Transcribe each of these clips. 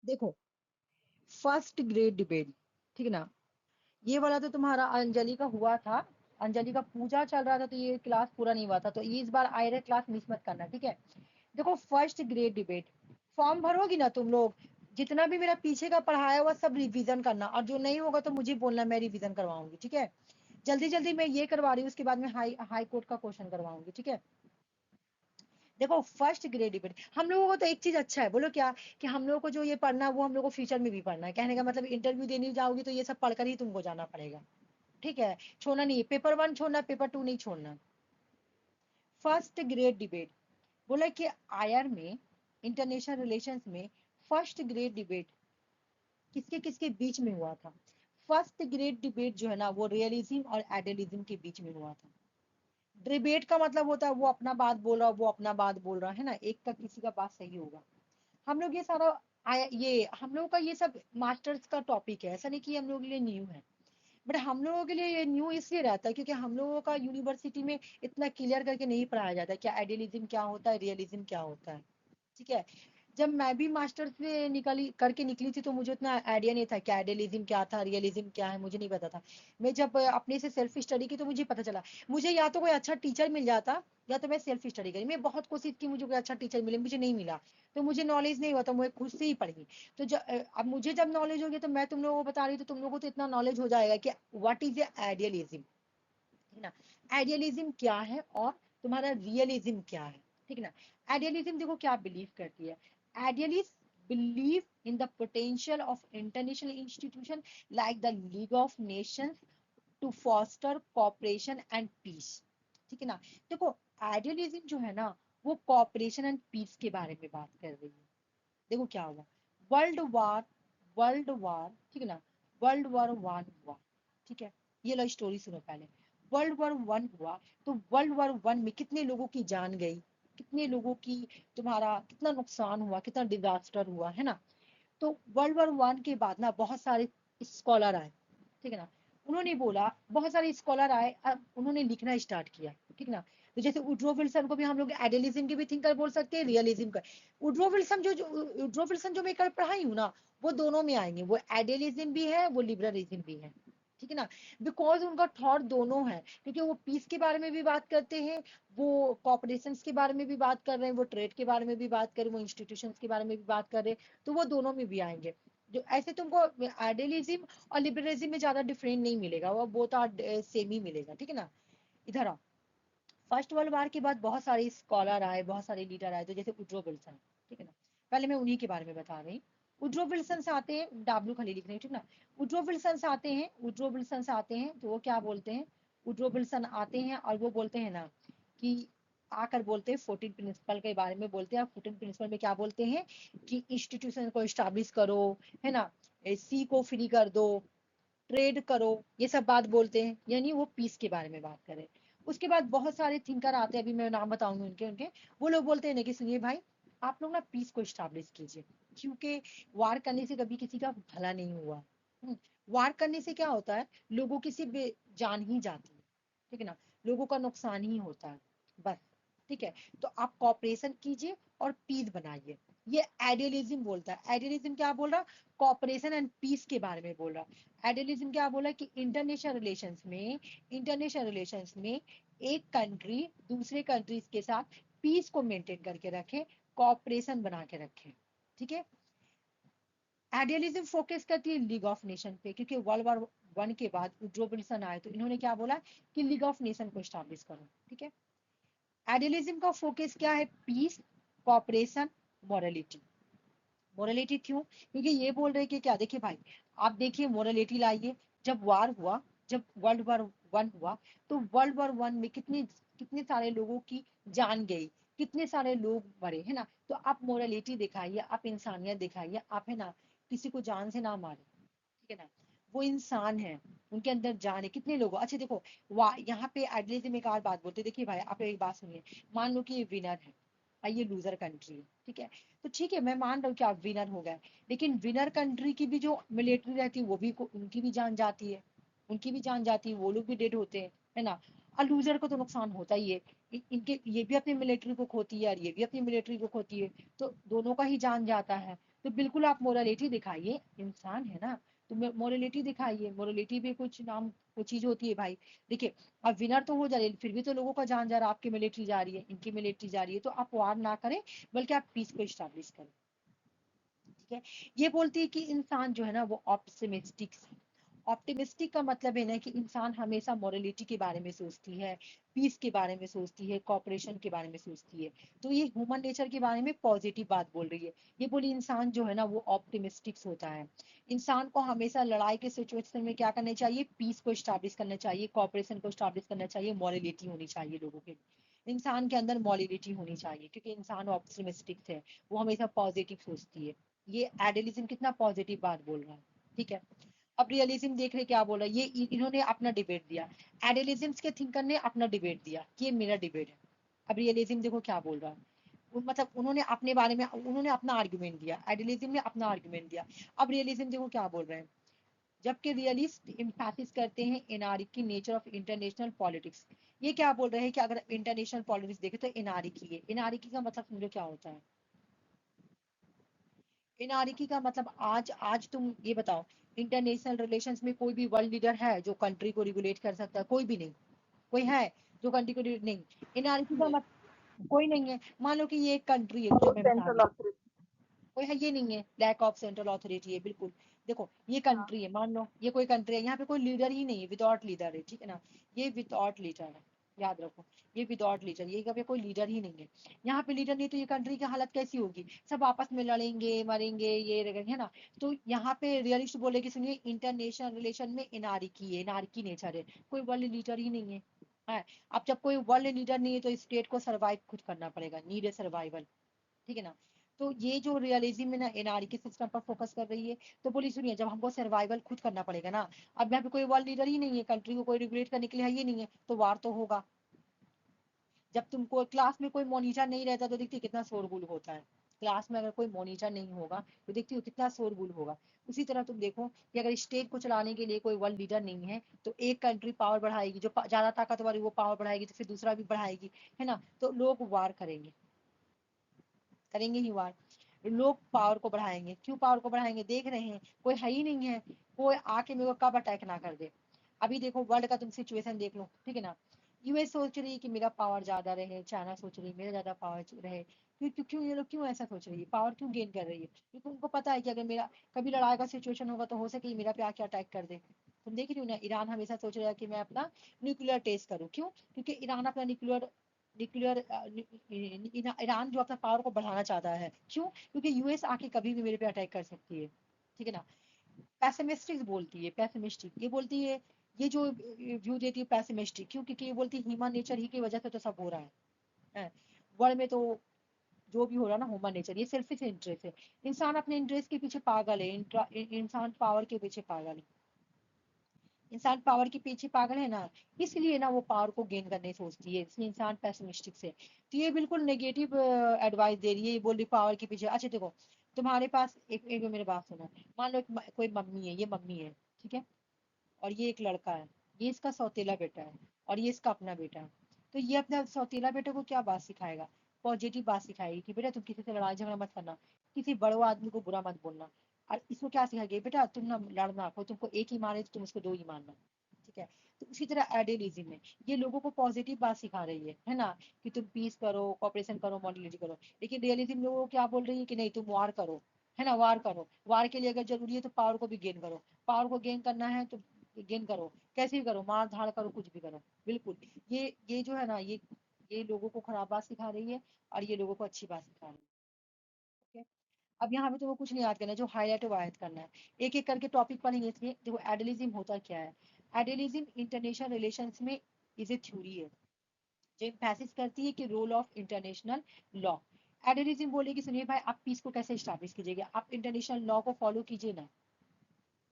देखो, first grade debate, ठीक है ना, ये वाला तो तुम्हारा अंजलि का हुआ था। अंजलि का पूजा चल रहा था तो ये क्लास पूरा नहीं हुआ था, तो ये इस बार आयरन क्लास मिस मत करना, ठीक है। देखो, फर्स्ट ग्रेड डिबेट फॉर्म भरोगी ना तुम लोग, जितना भी मेरा पीछे का पढ़ाया हुआ सब रिवीजन करना, और जो नहीं होगा तो मुझे बोलना, मैं रिवीजन करवाऊंगी, ठीक है। जल्दी जल्दी मैं ये करवा रही हूँ, उसके बाद में हाई कोर्ट का क्वेश्चन करवाऊंगी, ठीक है। देखो, फर्स्ट ग्रेड डिबेट हम लोगों को तो एक चीज अच्छा है, बोलो क्या, कि हम लोगों को जो ये पढ़ना है वो हम लोग को फ्यूचर में भी पढ़ना है। कहने का मतलब इंटरव्यू देने जाओगी तो ये सब पढ़कर ही तुमको जाना पड़ेगा, ठीक है। छोड़ना नहीं, पेपर 1 छोड़ना, पेपर 2 नहीं छोड़ना। फर्स्ट ग्रेड डिबेट बोला कि आयर में, इंटरनेशनल रिलेशंस में फर्स्ट ग्रेड डिबेट किसके किसके बीच में हुआ था। फर्स्ट ग्रेड डिबेट जो है ना, वो रियलिज्म और आइडियलिज्म के बीच में हुआ था। डिबेट का मतलब होता है वो अपना बात बोल रहा, वो अपना बात बोल रहा है ना, एक का किसी का बात सही होगा। हम लोग ये सारा ये हम लोग का ये सब मास्टर्स का टॉपिक है, ऐसा नहीं कि हम लोग के लिए न्यू है। बट हम लोगों के लिए ये न्यू इसलिए रहता है क्योंकि हम लोगों का यूनिवर्सिटी में इतना क्लियर करके नहीं पढ़ाया जाता है, क्या आइडियलिज्म क्या होता है, रियलिज्म क्या होता है, ठीक है। जब मैं भी मास्टर से निकली करके निकली थी तो मुझे उतना आइडिया नहीं था कि आइडियलिज्म क्या था, रियलिज्म क्या है, मुझे नहीं पता था। मैं जब अपने से सेल्फ स्टडी की तो मुझे पता चला। मुझे या तो कोई अच्छा टीचर मिल जाता, या तो मैं सेल्फ स्टडी करी। मैं बहुत कोशिश की मुझे कोई अच्छा टीचर मिले, मुझे नहीं मिला। तो मुझे नॉलेज नहीं हुआ, तो मैं खुद से ही पढ़ी। तो अब मुझे जब नॉलेज होगी तो मैं तुम लोगों को बता रही हूँ, तो तुम लोगों को तो इतना नॉलेज हो जाएगा कि व्हाट इज आइडियलिज्म, है ना। आइडियलिज्म क्या है और तुम्हारा रियलिज्म क्या है, ठीक है ना। आइडियलिज्म देखो क्या बिलीव करती है। Idealist believe in the potential of international institution like the League of Nations to foster cooperation and peace, ठीक है ना। देखो, आइडियलिज्म जो है ना, वो कॉपरेशन एंड पीस के बारे में बात कर रही है। देखो क्या हुआ, वर्ल्ड वार वर्ल्ड वार ठीक है ना, वर्ल्ड वॉर 1 हुआ, ठीक है। ये लो स्टोरी सुनो पहले। वर्ल्ड वॉर 1 हुआ, तो वर्ल्ड वॉर 1 में कितने लोगों की जान गई, कितने लोगों की, तुम्हारा कितना नुकसान हुआ, कितना डिजास्टर हुआ, है ना। तो वर्ल्ड वॉर 1 के बाद ना बहुत सारे स्कॉलर आए, ठीक है ना। उन्होंने बोला, बहुत सारे स्कॉलर आए, अब उन्होंने लिखना स्टार्ट किया, ठीक ना। तो जैसे उड्रो विल्सन को भी हम लोग आइडियलिज्म के भी थिंकर बोल सकते हैं, रियलिज्म का। उड्रो विल्सन जो मैं कल पढ़ाई हूँ ना, वो दोनों में आएंगे, वो आइडियलिज्म भी है, वो लिबरलिज्म भी है, ठीक है ना। बिकॉज उनका थॉट दोनों है, क्योंकि वो पीस के बारे में भी बात करते हैं, वो कॉपरेशन के बारे में भी बात कर रहे हैं, वो ट्रेड के बारे में भी बात कर रहे हैं, वो इंस्टीट्यूशन के बारे में भी बात कर रहे हैं। तो वो दोनों में भी आएंगे। जो ऐसे तुमको आइडियलिज्म और लिबरलिज्म में ज्यादा डिफरेंट नहीं मिलेगा, वो बोथ आर सेम ही मिलेगा, ठीक है ना। इधर आओ। फर्स्ट वर्ल्ड वार के बाद बहुत सारे स्कॉलर आए, बहुत सारे लीडर आए, तो जैसे उड्रो विल्सन, ठीक है ना। पहले मैं उन्हीं के बारे में बता रही हूँ। उड्रो विल्सन से आते हैं, डब्ल्यू खाली लिख रही हूँ, ठीक ना। उड्रो विल्सन से आते हैं, उड्रो विल्सन से आते हैं, तो वो क्या बोलते हैं। उड्रो विल्सन आते हैं और वो बोलते हैं ना कि आकर बोलते हैं 14 प्रिंसिपल के बारे में बोलते हैं। 14 प्रिंसिपल में क्या बोलते हैं कि इंस्टीट्यूशन को स्टैब्लिश करो, है ना, सी को फ्री कर दो, ट्रेड करो, ये सब बात बोलते हैं, यानी वो पीस के बारे में बात करें। उसके बाद बहुत सारे थिंकर आते हैं, अभी मैं नाम बताऊंगी उनके उनके। वो लोग बोलते हैं ना कि सुनिए भाई, आप लोग ना पीस को स्टैब्लिश कीजिए, क्योंकि वार करने से कभी किसी का भला नहीं हुआ। वार करने से क्या होता है, लोगों की सिर्फ जान ही जाती है, ठीक है ना, लोगों का नुकसान ही होता है, बस, ठीक है। तो आप कॉपरेशन कीजिए और पीस बनाइए। ये आइडियलिज्म बोलता है। आइडियलिज्म क्या बोल रहा, कॉपरेशन एंड पीस के बारे में बोल रहा। आइडियलिज्म क्या बोला कि इंटरनेशनल रिलेशंस में एक कंट्री दूसरे कंट्रीज के साथ पीस को मेंटेन करके रखे, कॉपरेशन बना के रखे, ठीक है। आइडियलिज्म फोकस करती है लीग ऑफ नेशन पे, क्योंकि वर्ल्ड वॉर 1 के बाद वुड्रो विल्सन आए तो इन्होंने क्या बोला कि लीग ऑफ नेशन को स्टैब्लिश करो, ठीक है। आइडियलिज्म का फोकस क्या है, पीस, कॉपरेशन, मोरालिटी। मोरालिटी क्यों, क्योंकि ये बोल रहे कि क्या, देखिए भाई, आप देखिए मोरालिटी लाइए। जब वार हुआ, जब वर्ल्ड वॉर 1 हुआ, तो वर्ल्ड वॉर 1 में कितने कितने सारे लोगों की जान गई, कितने सारे लोग मरे, है ना। तो आप मोरालिटी दिखाइए, आप इंसानियत दिखाइए, आप, है ना, किसी को जान से ना मारे, ठीक है ना। वो इंसान है, उनके अंदर जान है, कितने लोग, अच्छा देखो, यहाँ पे आइडियलिज्म एक और बात बोलते हैं, देखिए भाई आप एक बात सुनिए। मान लो कि ये विनर है और ये लूजर कंट्री है, ठीक है। तो ठीक है, मैं मान रहा हूँ कि आप विनर हो गए, लेकिन विनर कंट्री की भी जो मिलिट्री रहती है वो भी उनकी भी जान जाती है, उनकी भी जान जाती है, वो लोग भी डेड होते हैं, है ना। और लूजर को तो नुकसान होता ही है। इनके ये भी अपनी मिलिट्री को खोती है और ये भी अपनी मिलिट्री को खोती है, तो दोनों का ही जान जाता है। तो बिल्कुल आप मोरालिटी दिखाइए, इंसान है ना, तो मोरालिटी दिखाइए। मोरालिटी भी कुछ नाम वो चीज होती है भाई। देखिए, अब विनर तो हो जा रही है, फिर भी तो लोगों का जान जा रहा है, आपकी मिलिट्री जा रही है, इनकी मिलिट्री जा रही है, तो आप वार ना करें, बल्कि आप पीस को स्टैब्लिश करें। ठीक है, ये बोलती है कि इंसान जो है ना वो ऑप्टिमिस्टिक। ऑप्टिमिस्टिक का मतलब है ना कि इंसान हमेशा मोरालिटी के बारे में सोचती है, पीस के बारे में सोचती है, कॉपरेशन के बारे में सोचती है। तो ये ह्यूमन नेचर के बारे में पॉजिटिव बात बोल रही है। ये बोली इंसान जो है ना वो ऑप्टिमिस्टिक होता है। इंसान को हमेशा लड़ाई के सिचुएशन में क्या करना चाहिए, पीस को स्टैब्लिश करना चाहिए, कॉपरेशन को स्टैब्लिश करना चाहिए, मोरालिटी होनी चाहिए लोगों के। इंसान के अंदर मोरालिटी होनी चाहिए, क्योंकि इंसान ऑप्टिमिस्टिक है, वो हमेशा पॉजिटिव सोचती है। ये एडिलिज्म कितना पॉजिटिव बात बोल रहा है। ठीक है, अब रियलिज्म देख रहे क्या बोल रहा है, ये इन्होंने अपना डिबेट दिया। एडिलिज्म के थिंकर ने अपना डिबेट दिया कि ये मेरा डिबेट है। अब रियलिज्म देखो क्या बोल रहा है, मतलब उन्होंने अपने बारे में उन्होंने अपना आर्गुमेंट दिया, एडिलिज्म ने अपना आर्गुमेंट दिया। अब रियलिज्म देखो क्या बोल रहे हैं, जबकि रियलिस्ट एम्फैसिस करते हैं एनआरकी नेचर ऑफ इंटरनेशनल पॉलिटिक्स। ये क्या बोल रहे हैं कि अगर इंटरनेशनल पॉलिटिक्स देखे तो एनआरकी है। एनआरकी का मतलब समझो क्या होता है। एनआरकी का मतलब आज आज तुम ये बताओ, इंटरनेशनल रिलेशंस में कोई भी वर्ल्ड लीडर है जो कंट्री को रेगुलेट कर सकता है? कोई भी नहीं। कोई है जो कंट्री को नहीं? एनआरकी का मतलब कोई नहीं है। मान लो कि ये एक कंट्री है, जो मैं बता सेंट्रल रही हूँ, ऑथोरिटी। कोई है ये नहीं है, लैक ऑफ सेंट्रल अथॉरिटी है बिल्कुल। देखो ये कंट्री है, मान लो ये कोई कंट्री है, यहाँ पे कोई लीडर ही नहीं है, विदाउट लीडर है, ठीक है ना। ये विदाउट लीडर है, याद रखो, ये विदाउट लीडर, ये कभी कोई लीडर ही नहीं है। यहाँ पे लीडर नहीं तो ये कंट्री की हालत कैसी होगी, सब आपस में लड़ेंगे मरेंगे ये रहेंगे, है ना। तो यहाँ पे रियलिस्ट बोले कि सुनिए इंटरनेशनल रिलेशन में एनार्की है, एनार्की नेचर है, कोई वर्ल्ड लीडर ही नहीं है। है, अब जब कोई वर्ल्ड लीडर नहीं है तो स्टेट को सर्वाइव खुद करना पड़ेगा, नीड है सर्वाइवल। ठीक है ना। तो ये जो रियलिज्म में ना एनआरकी सिस्टम पर फोकस कर रही है। तो बोली सुनिए जब हमको सर्वाइवल खुद करना पड़ेगा ना, अब यहाँ पे कोई वर्ल्ड लीडर ही नहीं है, कंट्री को कोई रेगुलेट करने के लिए है ही नहीं है, तो वार तो होगा। जब तुमको क्लास में कोई मॉनिटर नहीं रहता तो देखती कितना शोरगुल होता है। क्लास में अगर कोई मॉनिटर नहीं होगा तो देखती हो कितना शोरगुल होगा। उसी तरह तुम देखो कि अगर स्टेट को चलाने के लिए कोई वर्ल्ड लीडर नहीं है तो एक कंट्री पावर बढ़ाएगी, जो ज्यादा ताकतवर है वो पावर बढ़ाएगी, तो फिर दूसरा भी बढ़ाएगी, है ना। तो लोग वार करेंगे, करेंगे ही वार। लोग पावर को बढ़ाएंगे, क्यों पावर को बढ़ाएंगे, देख रहे हैं कोई है ही नहीं है, कोई आके मेरे को कब अटैक ना कर दे। अभी देखो वर्ल्ड का तुम सिचुएशन देख लो, ठीक है ना। यूएस सोच रही है कि मेरा पावर ज्यादा रहे, चाइना सोच रही है मेरा ज्यादा पावर रहे। क्यों क्यों क्यों ये लोग क्यों ऐसा सोच रही है, पावर क्यों गेन कर रही है? क्योंकि उनको पता है कि अगर मेरा कभी लड़ाई का सिचुएशन होगा तो हो सके ये मेरा पे आके अटैक कर दे। तुम देख रही हो ना, ईरान हमेशा सोच रहा है कि मैं अपना न्यूक्लियर टेस्ट करूं, क्यों? क्योंकि ईरान अपना न्यूक्लियर न्यूक्लियर ईरान जो अपना पावर को बढ़ाना चाहता है, क्यों? क्योंकि यूएस आके कभी भी मेरे पे अटैक कर सकती है। ठीक है ना। पैसिमिस्टिक बोलती है, पैसिमिस्टिक ये बोलती है, ये जो व्यू देती है पैसिमिस्टिक, क्यों? क्योंकि ये बोलती है ह्यूमन नेचर ही की वजह से तो सब हो रहा है। वर्ल्ड में तो जो भी हो रहा है ना ह्यूमन नेचर, ये सेल्फिश इंटरेस्ट है। इंसान अपने इंटरेस्ट के पीछे पागल है, इंसान पावर के पीछे पागल है। इंसान पावर के पीछे पागल है ना, इसलिए ना वो पावर को गेन करने सोचती है, इसलिए इंसान पैसिमिस्टिक से। तो ये बिल्कुल नेगेटिव एडवाइस दे रही है, ये बोल रही पावर के पीछे। अच्छा देखो, तुम्हारे पास एक मेरी बात सुनो। मान लो कोई मम्मी है, ये मम्मी है, ठीक है, और ये एक लड़का है, ये इसका सौतेला बेटा है, और ये इसका अपना बेटा है। तो ये अपना सौतेला बेटे को क्या बात सिखाएगा, पॉजिटिव बात सिखाएगी कि बेटा तुम किसी से लड़ाई झगड़ा मत करना, किसी बड़े आदमी को बुरा मत बोलना। और इसको क्या सिखाएगी, बेटा तुम ना लड़ना, कोई तुमको एक ही मारे तो तुम उसको दो ही मारना। ठीक है। तो उसी तरह एडिलिज्म में ये लोगों को पॉजिटिव बात सिखा रही है ना, कि तुम पीस करो, कॉपरेशन करो, मॉडलिटी करो। लेकिन रियलिज्म लोगों को क्या बोल रही है कि नहीं तुम वार करो, है ना, वार करो, वार के लिए अगर जरूरी है तो पावर को भी गेन करो। पावर को गेन करना है तो गेन करो, कैसे भी करो, मार धाड़ करो, कुछ भी करो। बिल्कुल, ये जो है ना, ये लोगों को खराब बात सिखा रही है और ये लोगों को अच्छी बात सिखा रही है। ओके। अब यहाँ पे तो वो कुछ नहीं याद करना है, जो हाईलाइट है वो याद करना है। एक एक करके टॉपिक पढ़ेंगे, इसमें देखो एडिलिज्म होता क्या है। एडिलिज्म इंटरनेशनल रिलेशंस में इज ए थ्योरी है, जो एम्फेसिस करती है कि रोल ऑफ इंटरनेशनल लॉ। एडिलिज्म बोले कि सुनिए भाई आप पीस को कैसे स्टैब्लिश कीजिएगा, आप इंटरनेशनल लॉ को फॉलो कीजिए ना।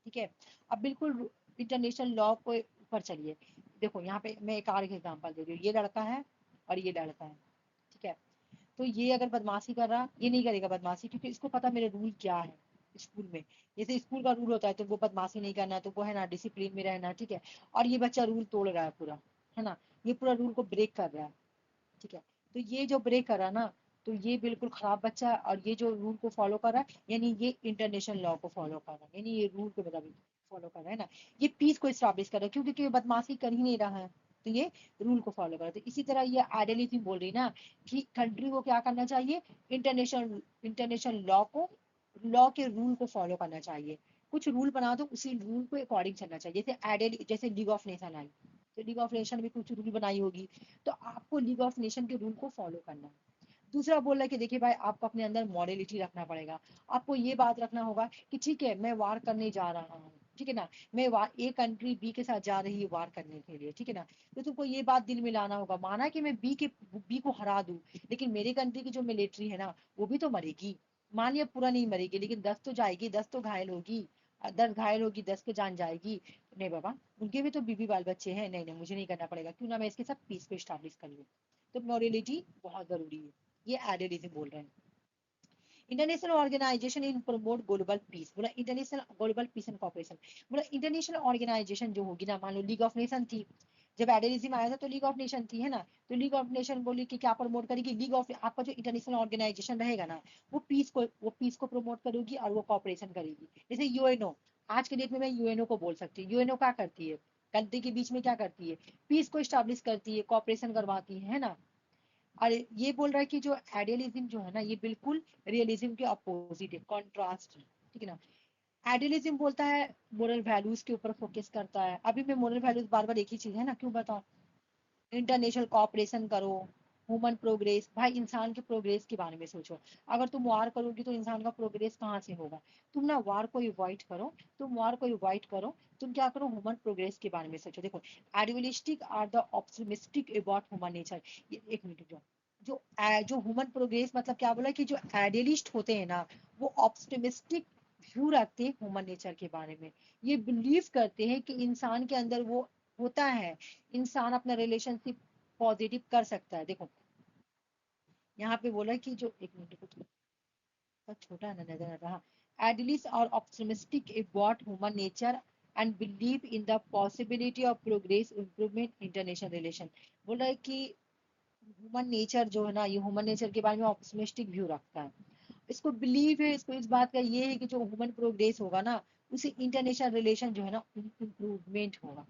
ठीक है। अब बिल्कुल इंटरनेशनल लॉ को ऊपर चलिए। देखो यहाँ पे मैं एक और एग्जांपल दे रही हूँ, ये लड़का है और ये लड़का है, ठीक है। तो ये अगर बदमाशी कर रहा, ये नहीं करेगा बदमाशी, क्योंकि इसको पता मेरे रूल क्या है स्कूल में। जैसे स्कूल का रूल होता है तो वो बदमाशी नहीं करना, तो वो है ना डिसिप्लिन में रहना, ठीक है। और ये बच्चा रूल तोड़ रहा है पूरा, है ना, ये पूरा रूल को ब्रेक कर रहा है। ठीक है। तो ये जो ब्रेक कर रहा है ना, तो ये बिल्कुल खराब बच्चा है, और ये जो रूल को फॉलो कर रहा है, यानी ये इंटरनेशनल लॉ को फॉलो कर रहा है, यानी ये रूल को मतलब फॉलो कर रहा है ना, ये पीस को स्टैब्लिश कर रहा है, क्यों? क्योंकि ये बदमाशी कर ही नहीं रहा है, तो ये रूल को फॉलो कर रहा है। तो इसी तरह ये आइडियलिज्म बोल रही ना कि कंट्री को क्या करना चाहिए, इंटरनेशनल लॉ के रूल को फॉलो करना चाहिए। कुछ रूल बना दो, उसी रूल को अकॉर्डिंग चलना चाहिए। जैसे लीग ऑफ नेशन आई, तो लीग ऑफ नेशन में कुछ रूल बनाई होगी, तो आपको लीग ऑफ नेशन के रूल को फॉलो करना है। दूसरा बोल रहा है कि देखिए भाई, आपको अपने अंदर मॉडलिटी रखना पड़ेगा। आपको ये बात रखना होगा कि ठीक है, मैं वार करने जा रहा हूँ, ठीक है ना, मैं वार ए कंट्री बी के साथ जा रही है वार करने के लिए, ठीक है ना, तो तुमको ये बात दिल में लाना होगा, माना कि मैं बी को हरा दूं, लेकिन मेरे कंट्री की जो मिलिट्री है ना, वो भी तो मरेगी। मान लिया पूरा नहीं मरेगी, लेकिन 10 तो जाएगी, 10 तो घायल होगी, 10 घायल होगी, 10 की जान जाएगी। नहीं बाबा, उनके भी तो बीबी बाल बच्चे हैं, नहीं नहीं मुझे नहीं करना पड़ेगा, क्यों ना मैं इसके साथ पीस को स्टैब्लिश कर लूँ। तो मॉरलिटी बहुत जरूरी है, ये आइडियलिज्म बोल रहे हैं। इंटरनेशनल ऑर्गेनाइजेशन इन प्रमोट ग्लोबल पीस, बोला international global piece and cooperation. बोला इंटरनेशनल ऑर्गेनाइजेशन जो होगी ना, मान लो लीग ऑफ नेशन थी, जब आइडियलिज्म आया था तो लीग ऑफ नेशन थी, है ना, तो लीग ऑफ नेशन बोली कि क्या प्रमोट करेगी, लीग ऑफ आपका जो इंटरनेशनल ऑर्गेनाइजेशन रहेगा ना, वो पीस को प्रमोट करेगी और वो कॉपरेशन करेगी। जैसे यूएनओ, आज के डेट में मैं यूएनओ को बोल सकती हूँ। यूएनओ क्या करती है, कंट्री के बीच में क्या करती है, पीस को स्टैब्लिश करती है, कॉपरेशन करवाती है ना। और ये बोल रहा है कि जो आइडियलिज्म जो है ना, ये बिल्कुल रियलिज्म के अपोजिट है, कॉन्ट्रास्ट है, ठीक है ना। आइडियलिज्म बोलता है मोरल वैल्यूज के ऊपर फोकस करता है। अभी मैं मोरल वैल्यूज बार बार एक ही चीज है ना, क्यों बताऊं, इंटरनेशनल कॉपरेशन करो, ह्यूमन प्रोग्रेस, भाई इंसान के प्रोग्रेस के बारे में सोचो। अगर तुम वार करोगी तो इंसान का प्रोग्रेस कहाँ से होगा? तुम ना वार को अवॉइड करो, तुम वार को अवॉइड करो, तुम क्या करो, ह्यूमन प्रोग्रेस के बारे में सोचो। देखो, idealistic are the optimistic about human nature. ये एक मिनट जो जो जो ह्यूमन प्रोग्रेस मतलब क्या बोला, कि जो आइडियलिस्ट होते हैं ना, वो ऑप्टिमिस्टिक व्यू रखते हैं ह्यूमन नेचर के बारे में। ये बिलीव करते हैं कि इंसान के अंदर वो होता है, इंसान अपना रिलेशनशिप पॉजिटिव कर सकता है। देखो, यहाँ पे बोला कि जो एक मिनट को थोड़ा छोटा है ना, नजर आ रहा, एडलिस और optimistic about human nature and believe in the possibility of progress improvement international relation. बोल रहा है कि ह्यूमन नेचर जो है ना, ये ह्यूमन नेचर के बारे में ऑप्टिमिस्टिक व्यू रखता है। इसको बिलीव है, इसको इस बात का ये है कि जो ह्यूमन प्रोग्रेस होगा ना, उसे इंटरनेशनल रिलेशन जो है ना, इंप्रूवमेंट होगा।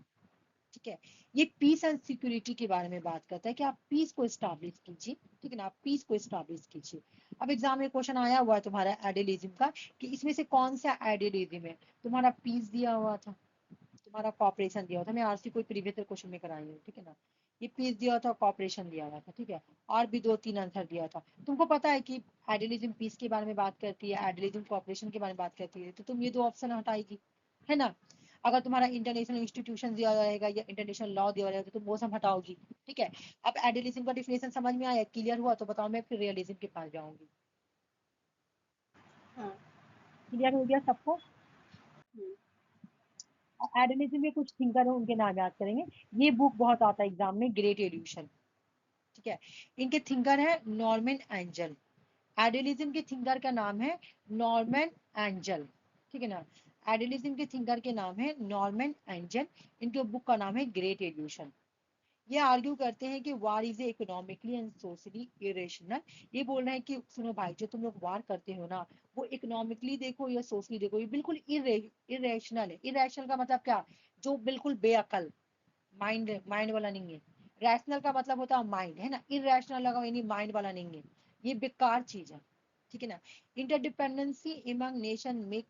ठीक है, ये पीस एंड सिक्योरिटी के बारे में बात करता है कि आप पीस को स्टैब्लिश कीजिए, ठीक है ना, आप पीस को स्टैब्लिश कीजिए। अब एग्जाम में क्वेश्चन आया हुआ है तुम्हारा आइडियलिज्म का, कि इसमें से कौन सा आइडियलिज्म है। तुम्हारा पीस दिया हुआ था, तुम्हारा कॉपरेशन दिया हुआ था, मैं आरसी कोई प्रीवियस क्वेश्चन में कराई हूँ, ठीक है ना। ये पीस दिया हुआ था, कॉपरेशन दिया हुआ था, ठीक है, और भी 2-3 आंसर दिया था। तुमको पता है कि आइडियलिज्म पीस के बारे में बात करती है, आइडियलिज्म कॉपरेशन के बारे में बात करती है, तो तुम ये 2 ऑप्शन हटाएगी, है ना। अगर तुम्हारा इंटरनेशनल इंस्टीट्यूशन दिया जाएगा या इंटरनेशनल लॉ दिया जाएगा, तो तुम वो सब हटाओगी, ठीक है। अब आइडियलिज्म का डिफिनेशन समझ में आया, क्लियर हुआ, तो बताओ, मैं फिर रियलिज्म के पास जाऊंगी। हाँ। क्लियर हो गया सबको? हम्म। आइडियलिज्म में कुछ थिंकर है, उनके नाम याद करेंगे। ये बुक बहुत आता है एग्जाम में, ग्रेट एल्यूशन, ठीक है। इनके थिंकर है नॉर्मन एंजल। आइडियलिज्म के थिंकर का नाम है नॉर्मन एंजल, ठीक है ना। आइडियलिज्म के थिंकर के नाम है नॉर्मन एंजल। इनके बुक का नाम है ग्रेट एल्यूशन। ये आर्ग्यू करते हैं कि वार is economically and socially irrational. ये बोल रहे हैं कि सुनो भाई, जो तुम लोग वार करते हो ना, वो इकोनॉमिकली देखो या सोशली देखो, ये बिल्कुल इरेशनल है। इरेशनल का मतलब क्या, जो बिल्कुल बेअकल, माइंड माइंड वाला नहीं है। रैशनल का मतलब होता है माइंड, है ना, इरेशनल लगा यानी माइंड वाला नहीं है, ये बेकार चीज है, ठीक है ना। इंटरडिपेंडेंसी इमंग नेशन मेक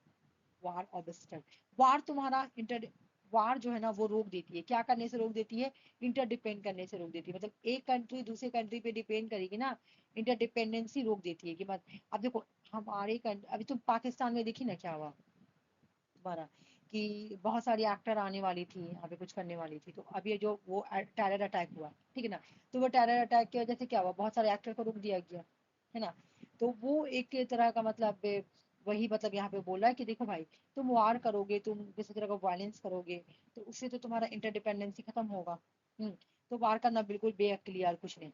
वार ऑब्स्टल। वार तुम्हारा इंटर वार जो है ना, वो रोक देती है, क्या करने से रोक देती है, इंटरडिपेंड करने से रोक देती है। मतलब एक कंट्री दूसरे कंट्री पे डिपेंड करेगी ना, इंटरडिपेंडेंसी रोक देती है कि मत। अब देखो, अभी तुम पाकिस्तान में देखी ना क्या हुआ तुम्हारा, कि बहुत सारी एक्टर आने वाली थी यहाँ पे, कुछ करने वाली थी, तो अब ये जो वो टेरर अटैक हुआ, ठीक है ना, तो वो टेरर अटैक की वजह से क्या हुआ, बहुत सारे एक्टर को रोक दिया गया, है ना। तो वो एक तरह का मतलब वही मतलब यहाँ पे बोला है कि देखो भाई, तुम वार करोगे, तुम किसी तरह का वायलेंस करोगे, तो उससे तो तुम्हारा इंटरडिपेंडेंसी खत्म होगा। हम्म, तो वार करना बिल्कुल बेअक्ली यार, कुछ नहीं।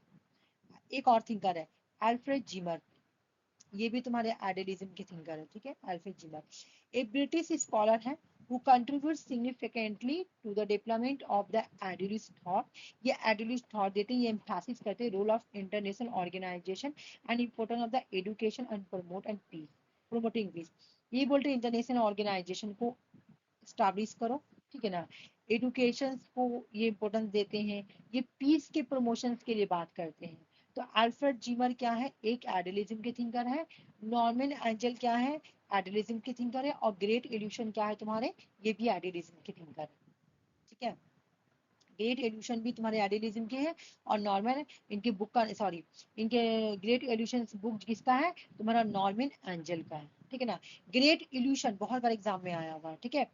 एक और थिंकर है अल्फ्रेड जिमर, ये भी तुम्हारे आइडियलिज्म के थिंकर है, ठीक है, अल्फ्रेड जिमर एक ब्रिटिश स्कॉलर है। who contributes significantly to the development of the Adulis thought। ये Adulis thought देते हैं, ये emphasize करते हैं role of international organization and importance of the education and promoting peace। ये बोलते हैं इंटरनेशनल ऑर्गेनाइजेशन को स्टैब्लिश करो, ठीक है ना, एडुकेशन को ये इंपॉर्टेंस देते हैं, ये पीस के प्रमोशन के लिए बात करते हैं। तो अल्फ्रेड जीमर क्या है, एक एडलिज्म के थिंकर है। नॉर्मन एंजल क्या है, एडलिज्म के थिंकर है। और ग्रेट इल्यूशन क्या है तुम्हारे, ये भी एडलिज्म के थिंकर है, ठीक है। ग्रेट एल्यूशन भी तुम्हारे एडिलिज्म के हैं। और नॉर्मन, इनके बुक का सॉरी, इनके ग्रेट एल्यूशन बुक किसका है, तुम्हारा नॉर्मन एंजल का है, ठीक है ना। ग्रेट इल्यूशन बहुत बार एग्जाम में आया हुआ है, ठीक है।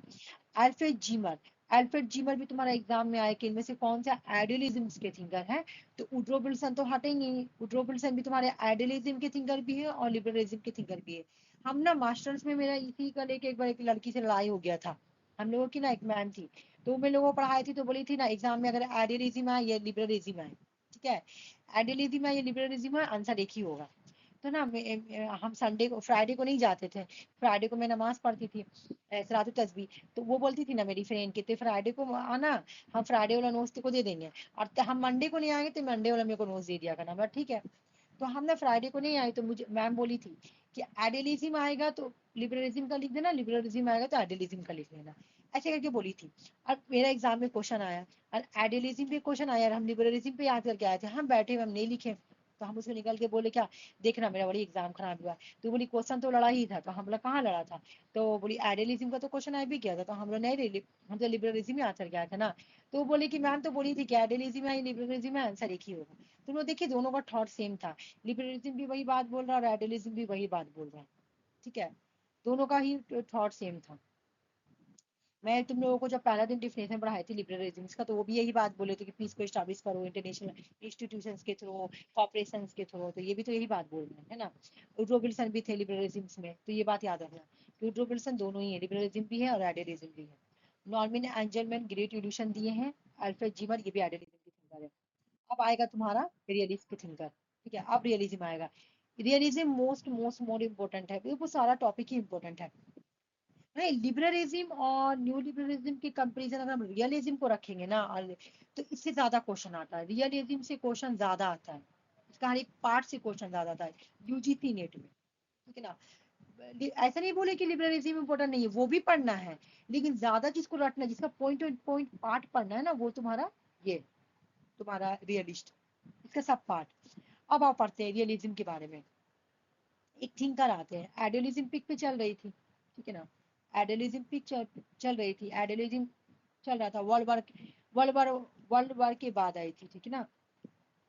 अल्फ्रेड जीमर, अल्फ्रेड जीमर भी तुम्हारा एग्जाम में आया कि इनमें से कौन सा एडिलिज्म के थिंकर है। तो उड्रो विल्सन तो हटेंगे ही, उड्रो विल्सन भी तुम्हारे एडिलिज्म के थिंकर भी है और लिबरलिज्म के थिंकर भी है। हम ना मास्टर्स में मेरा इसी का लेके एक बार एक लड़की से लड़ाई हो गया था। हम लोगों की ना एक मैम थी, तो मैं लोगों को पढ़ाई थी, तो बोली थी ना एग्जाम में अगर एडिलिज्म आए या लिबरलिज्म आए, ठीक है, एडिलिज्म आए या लिबरलिज्म आए, आंसर एक ही होगा। तो ना हम संडे को, फ्राइडे को नहीं जाते थे। फ्राइडे को मैं नमाज पढ़ती थी, सलातु तस्बीह। तो वो बोलती थी ना मेरी फ्रेंड के, तो फ्राइडे को आना, हम फ्राइडे वाला नोट्स तेको दे देंगे, और हम मंडे को नहीं आएंगे तो मंडे वाला मेरे को नोट्स दे दिया करना। मैं ठीक है। तो हम ना फ्राइडे को नहीं आए, तो मुझे मैम बोली थी कि एडिलिज्म आएगा तो लिबरलिज्म का लिख देना, लिबरलिज्म आएगा तो एडिलिज्म का लिख देना, ऐसे करके बोली थी। और मेरा एग्जाम में क्वेश्चन आया और एडिलिज्म पे क्वेश्चन आया और हम लिबरलिज्म पे याद करके आए थे, हम बैठे हम नहीं लिखे। तो हम उसको निकल के बोले क्या, देखना मेरा बड़ी एग्जाम खराब हुआ। तो बोली क्वेश्चन तो लड़ा ही था। तो हम लोग कहाँ लड़ा था। तो बोली एडिलिज्म का तो क्वेश्चन आ भी गया था, तो हम लोग नहीं ले, हम तो लिबरलिज्म ही आंसर किया था ना। तो वो बोले कि मैम तो बोली थी कि एडिलिज्म है लिबरलिज्म है, आंसर एक ही होगा। तो वो देखिए दोनों का थॉट सेम था, लिबरलिज्म भी वही बात बोल रहा है और एडिलिज्म भी वही बात बोल रहा है, ठीक है, दोनों का ही थॉट सेम था। मैं तुम लोगों को जब पहला दिन डिफिनेशन पढ़ाई थी लिबरलिज्म का, तो वो भी यही बात बोले थे कि पीस को एस्टैब्लिश करो इंटरनेशनल इंस्टीट्यूशंस के थ्रू, कॉर्पोरेशंस के थ्रू। तो ये भी तो यही बात बोल रहे हैं, है ना। वुड्रो विल्सन भी थे लिबरलिज्म में, तो ये बात याद रखना कि वुड्रो विल्सन दोनों ही है, लिबरलिज्म भी है और एडिलिज्म भी है। नॉर्मन एंजलमैन ग्रेट इल्यूशन दिए हैं, अल्फ्रेड जीमर ये भी एडिलिज्म के थिंकर है। अब आएगा तुम्हारा रियलिस्ट के थिंकर, ठीक है, अब रियलिज्म आएगा। Realism most most more important है, वो सारा टॉपिक ही इम्पोर्टेंट है। नहीं, लिबरलिज्म और न्यू लिबरलिज्म के कंपैरिजन अगर हम रियलिज्म को रखेंगे ना, तो इससे ज्यादा क्वेश्चन आता है, रियलिज्म से क्वेश्चन ज्यादा आता है, इसका हर एक पार्ट से क्वेश्चन ज्यादा आता है यूजीसी नेट में, ठीक है ना। ऐसा नहीं बोले कि लिबरलिज्म इंपॉर्टेंट नहीं है, वो भी पढ़ना है, लेकिन ज्यादा जिसको रटना है, जिसका पॉइंट टू पॉइंट पार्ट पढ़ना है ना, वो तुम्हारा ये तुम्हारा रियलिस्ट, इसका सब पार्ट। अब आप पढ़ते हैं रियलिज्म के बारे में। एक थिंकर आते हैं, आइडियलिज्म पिक पे चल रही थी, ठीक है ना, आइडियलिज्म पिक चल रही थी, आइडियलिज्म चल रहा था वर्ल्ड वार के बाद आई थी, ठीक है ना।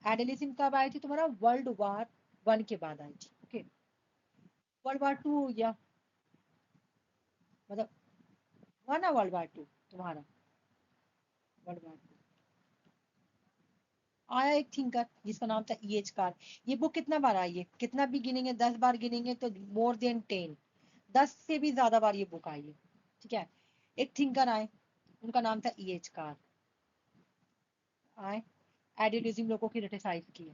आइडियलिज्म कब आई थी तुम्हारा, वर्ल्ड वार 1 के बाद आई थी, ओके। वर्ल्ड वार 2 हो गया, मतलब हुआ ना वर्ल्ड वार 2 तुम्हारा। वर्ल्ड वार 2 आया एक थिंकर जिसका नाम था EH कार। ये बुक कितना बार आई है, कितना भी गिनेंगे, 10 बार गिनेंगे तो मोर देन 10, 10 से भी ज्यादा बार ये बुक आई है, ठीक है। एक थिंकर आए, उनका नाम था EH कार। आए, आइडियलिज्म लोगों की क्रिटिसाइज की,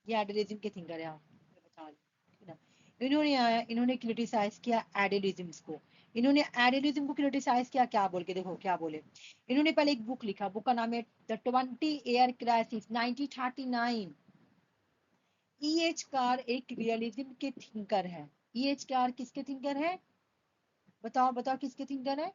ये आइडियलिज्म के थिंकर है, मैं बता रही हूँ, ठीक है ना। इन्होंने आया, इन्होंने क्रिटिसाइज किया आइडियलिज्म को। इन्होंने आइडियलिज्म को क्रिटिसाइज किया क्या बोल के, देखो क्या बोले। इन्होंने पहले एक बुक लिखा, बुक का नाम है the 20 year crisis 1939। EH car एक रियलिज्म के थिंकर है। EH कार किसके थिंकर है, बताओ बताओ किसके थिंकर है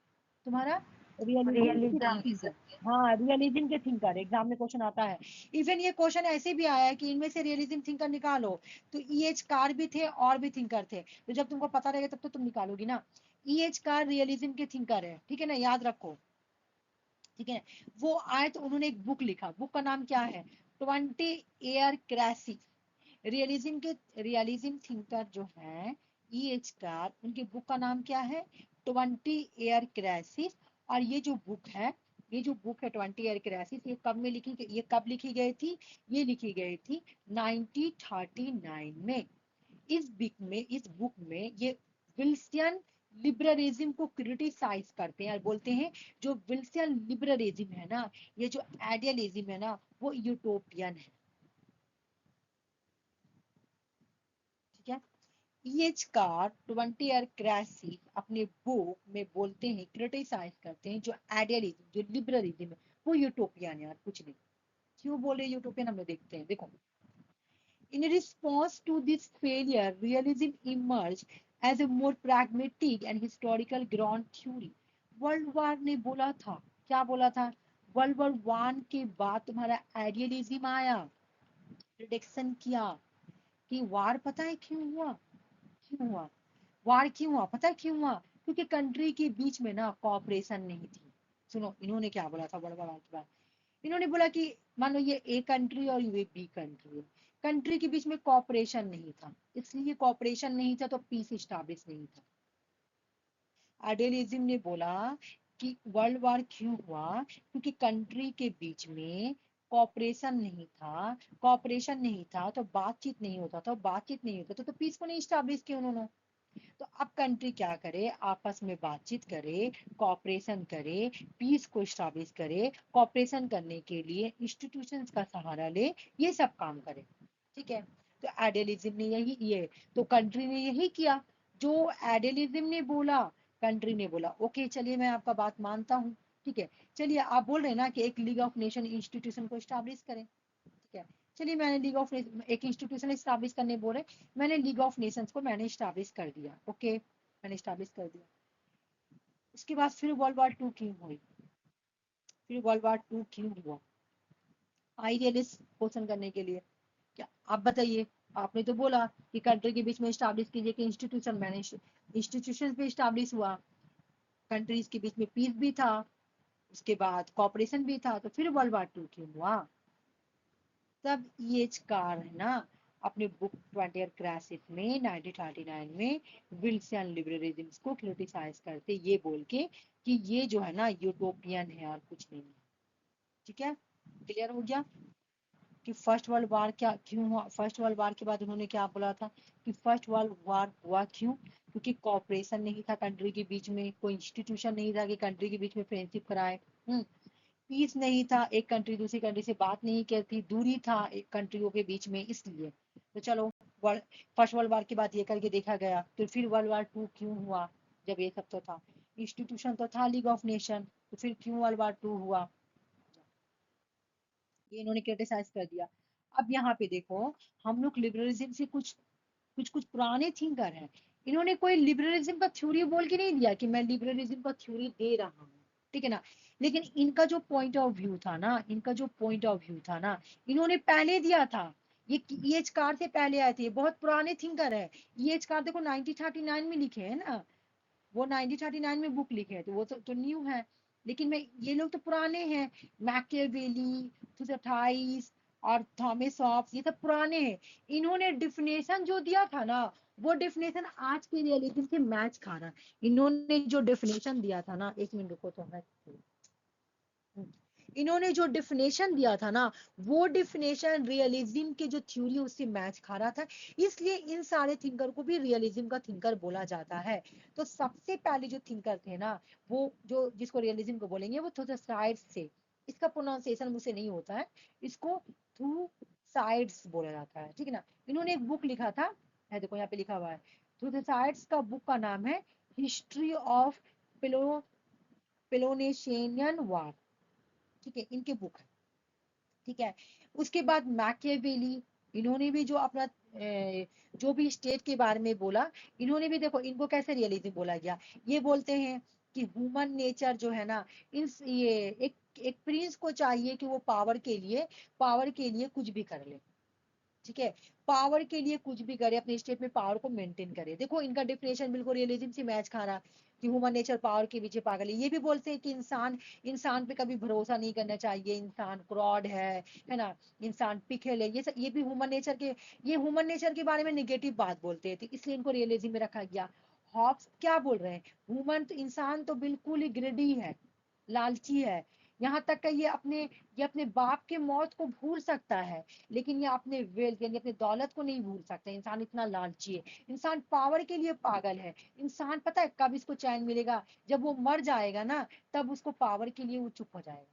तुम्हारा, रियलिज्म के रियलिज्म के। थिंकर। हाँ, रियलिज्म के थिंकर, एग्जाम में क्वेश्चन आता है। इवन ये क्वेश्चन ऐसे भी आया है कि इनमें से रियलिज्म थिंकर निकालो, तो EH कार भी थे और भी थिंकर थे, तो जब तुमको पता रहेगा तब तो तुम निकालोगी ना। EH कार रियलिज्म के थिंकर है, ठीक है ना, याद रखो, ठीक है। वो आए तो उन्होंने एक बुक लिखा, बुक का नाम क्या है, 20 ईयर क्राइसिस। रियलिज्म थिंकर जो है EH कार, उनकी बुक का नाम क्या है, 20 ईयर क्राइसिस। और ये जो बुक है, ये जो बुक है 20 ईयर क्राइसिस, ये कब में लिखी, ये कब लिखी गई थी, ये लिखी गई थी 1939 में। इस बुक में ये विल्सियन लिबरलिज्म को क्रिटिसाइज करते हैं और बोलते हैं जो विल्सियन लिबरलिज्म है ना, ये जो आइडियलिज्म है ना, वो यूटोपियन है, ठीक है। ईएच कार 20 ईयर क्रैसी अपने बुक में बोलते हैं, क्रिटिसाइज करते हैं जो आइडियलिज्म, जो लिबरलिज्म है, वो यूटोपियन है यार, कुछ नहीं। क्यों बोले यूटोपियन, हम लोग देखते हैं। देखो, in response to this failure, realism emerged as a more pragmatic and historical ground theory. World war ने बोला था, क्या बोला था, वर्ल्ड वॉर वन के बाद तुम्हारा आइडियलिज्म आया, प्रिडिक्शन किया कि वार, पता है क्यों हुआ, क्यों हुआ वार, क्यों हुआ, पता है क्यों हुआ, क्योंकि कंट्री के बीच में ना कॉपरेशन नहीं थी। सुनो इन्होंने क्या बोला था वर्ल्ड वॉर के बाद, इन्होंने बोला कि मान लो ये ए कंट्री और ये बी कंट्री है, कंट्री के बीच में कॉपरेशन नहीं था, इसलिए कॉपरेशन नहीं था तो पीस स्टैब्लिश नहीं था। आइडियलिज्म ने बोला कि वर्ल्ड वार क्यों हुआ, क्योंकि कंट्री के बीच में कॉपरेशन नहीं था, कॉपरेशन नहीं था तो बातचीत नहीं होता था, बातचीत नहीं होता तो पीस को नहीं स्टैब्लिश किया उन्होंने। तो अब कंट्री क्या करे, आपस में बातचीत करे, कॉपरेशन करे, पीस को स्टैब्लिश करे, कॉपरेशन करने के लिए इंस्टीट्यूशंस का सहारा ले, ये सब काम करे। ठीक है, तो आइडियलिज्म ने यही, ये तो कंट्री ने यही किया जो आइडियलिज्म ने बोला, कंट्री ने बोला ओके चलिए मैं आपका बात मानता हूँ। ठीक है, चलिए आप बोल रहे हैं ना कि एक लीग ऑफ नेशन इंस्टीट्यूशन को स्टैब्लिश करें, ठीक है, चलिए मैंने लीग ऑफ एक इंस्टीट्यूशन स्टैब्लिश करने बोले, मैंने लीग ऑफ नेशंस को मैंने स्टैब्लिश कर दिया, ओके मैंने स्टैब्लिश कर दिया। उसके बाद फिर वर्ल्ड वॉर टू क्यों हुई, फिर वर्ल्ड वॉर टू क्यों हुआ, आइडियलिस्ट क्वेश्चन करने के लिए, क्या आप बताइए। आपने तो बोला कि कंट्री के बीच में स्टैब्लिश कीजिए कि इंस्टीट्यूशन, मैंने इंस्टीट्यूशन पे स्टैब्लिश हुआ, कंट्रीज के बीच में पीस भी था, उसके बाद कॉपरेशन भी था, तो फिर वर्ल्ड वॉर टू क्यों हुआ। तब ये कार है ना अपने बुक 20 ईयर क्राइसिस में 1939 में विल्सन लिबरलिज्म को क्रिटिसाइज करते, ये बोल के कि ये जो है ना यूटोपियन है और कुछ नहीं है। ठीक है, क्लियर हो गया कि फर्स्ट वर्ल्ड वार क्या क्यों हुआ, फर्स्ट वर्ल्ड वार के बाद उन्होंने क्या बोला था कि फर्स्ट वर्ल्ड वार हुआ क्यों, क्योंकि कॉपरेशन नहीं था कंट्री के बीच में, कोई इंस्टीट्यूशन नहीं था कि कंट्री के बीच में फ्रेंडशिप कराए, पीस नहीं था, एक कंट्री दूसरी कंट्री से बात नहीं करती, दूरी था एक कंट्रियों के बीच में, इसलिए। तो चलो वर्ल्ड फर्स्ट वर्ल्ड वार के बाद ये करके देखा गया, तो फिर वर्ल्ड वार टू क्यों हुआ, जब ये सब तो था, इंस्टीट्यूशन तो था लीग ऑफ नेशन, तो फिर क्यों वर्ल्ड वार टू हुआ, ये इन्होंने क्रिटिसाइज कर दिया। अब यहाँ पे देखो, हम लोग लिबरलिज्म से कुछ कुछ कुछ पुराने थिंकर हैं, इन्होंने कोई लिबरलिज्म का थ्योरी बोल के नहीं दिया कि मैं लिबरलिज्म का थ्योरी दे रहा हूँ, ठीक है ना, लेकिन इनका जो पॉइंट ऑफ व्यू था ना, इनका जो पॉइंट ऑफ व्यू था ना, इन्होंने पहले दिया था। ये ईएच कार से पहले आए थे, बहुत पुराने थिंकर है। ईएच कार देखो 1939 में लिखे है ना, वो 1939 में बुक लिखे हैं, तो वो तो न्यू है, लेकिन मैं ये लोग तो पुराने हैं, मैकियावेली, थुसाइडिस और थॉमस हॉब्स, ये सब पुराने हैं। इन्होंने डिफिनेशन जो दिया था ना, वो डिफिनेशन आज के रियलिज्म से मैच खा रहा है। इन्होंने जो डिफिनेशन दिया था ना, एक मिनट रुको तो मैं, इन्होंने जो डिफिनेशन दिया था ना, वो डिफिनेशन रियलिज्म के जो थ्योरी उससे मैच खा रहा था, इसलिए इन सारे थिंकर को भी रियलिज्म का थिंकर बोला जाता है। तो सबसे पहले जो थिंकर थे ना, वो जो जिसको रियलिज्म को बोलेंगे, वो थुसाइड्स से, इसका प्रोनाउंसिएशन मुझसे नहीं होता है, इसको थ्रू साइड्स बोला जाता है, ठीक है ना। इन्होंने एक बुक लिखा था, है देखो यहाँ पे लिखा हुआ है, थुसाइड्स का बुक का नाम है हिस्ट्री ऑफ पेलोनेशियन वार, ठीक है, इनके बुक है, ठीक है। उसके बाद मैकियावेली, इन्होंने भी जो अपना जो भी स्टेट के बारे में बोला, इन्होंने भी देखो इनको कैसे रियलिज्म बोला गया, ये बोलते हैं कि ह्यूमन नेचर जो है ना, इन ये एक एक प्रिंस को चाहिए कि वो पावर के लिए कुछ भी कर ले, ठीक है, पावर के लिए कुछ भी करे, अपने स्टेट में पावर को मेंटेन करे। देखो इनका डिफिनेशन बिल्कुल रियलिज्म से मैच खा रहा, कि ह्यूमन नेचर पावर के पीछे पागल है। ये भी बोलते हैं कि इंसान पे कभी भरोसा नहीं करना चाहिए, इंसान फ्रॉड है ना, इंसान पिघल है, ये भी ह्यूमन नेचर के, ये ह्यूमन नेचर के बारे में निगेटिव बात बोलते हैं, तो इसलिए इनको रियलिज्म में रखा गया। हॉब्स क्या बोल रहे हैं, ह्यूमन तो इंसान तो बिल्कुल ही ग्रेडी है, लालची है, यहाँ तक का ये अपने बाप के मौत को भूल सकता है, लेकिन ये अपने वेल्थ यानी अपने दौलत को नहीं भूल सकता। इंसान इतना लालची है, इंसान पावर के लिए पागल है। इंसान पता है कब इसको चैन मिलेगा, जब वो मर जाएगा ना, तब उसको पावर के लिए वो चुप हो जाएगा।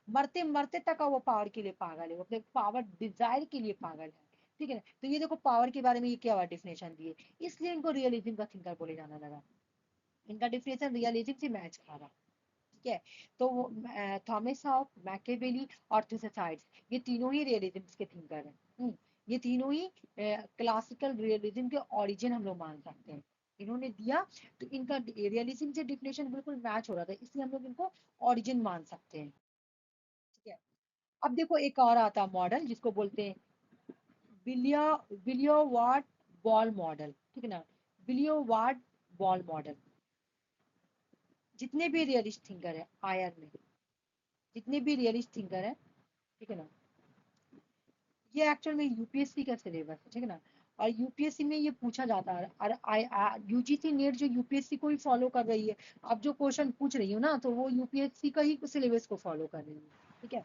मरते मरते तक वो पावर के लिए पागल है, वो अपने पावर डिजायर के लिए पागल है। ठीक है ना। तो ये देखो पावर के बारे में ये क्या डेफिनेशन दिए, इसलिए इनको रियलिज्म का थिंकर बोले जाने लगा। इनका डेफिनेशन रियलिज्म से मैच खा रहा। ठीक है, तो थॉमस हॉब, मैकियावेली और थुसाइड्स, ये तीनों ही रियलिज्म के थिंकर हैं। ये तीनों ही क्लासिकल रियलिज्म के ओरिजिन हम लोग मान सकते हैं। इन्होंने दिया तो इनका रियलिज्म से डेफिनेशन बिल्कुल मैच हो रहा था, इसलिए हम लोग इनको ओरिजिन मान सकते हैं। ठीक है, अब देखो एक और आता मॉडल जिसको बोलते हैं विलिया विलियोवार्ड बॉल मॉडल। ठीक है ना, विलियोवार्ड बॉल मॉडल। जितने भी रियलिस्ट थिंकर है आयर में, जितने भी रियलिस्ट थिंकर है, ठीक है ना, ये एक्चुअल में यूपीएससी का सिलेबस है। ठीक है ना, और यूपीएससी में ये पूछा जाता है, और यूजीसी नेट जो यूपीएससी को ही फॉलो कर रही है। अब जो क्वेश्चन पूछ रही हो ना, तो वो यूपीएससी का ही सिलेबस को फॉलो कर रही है। ठीक है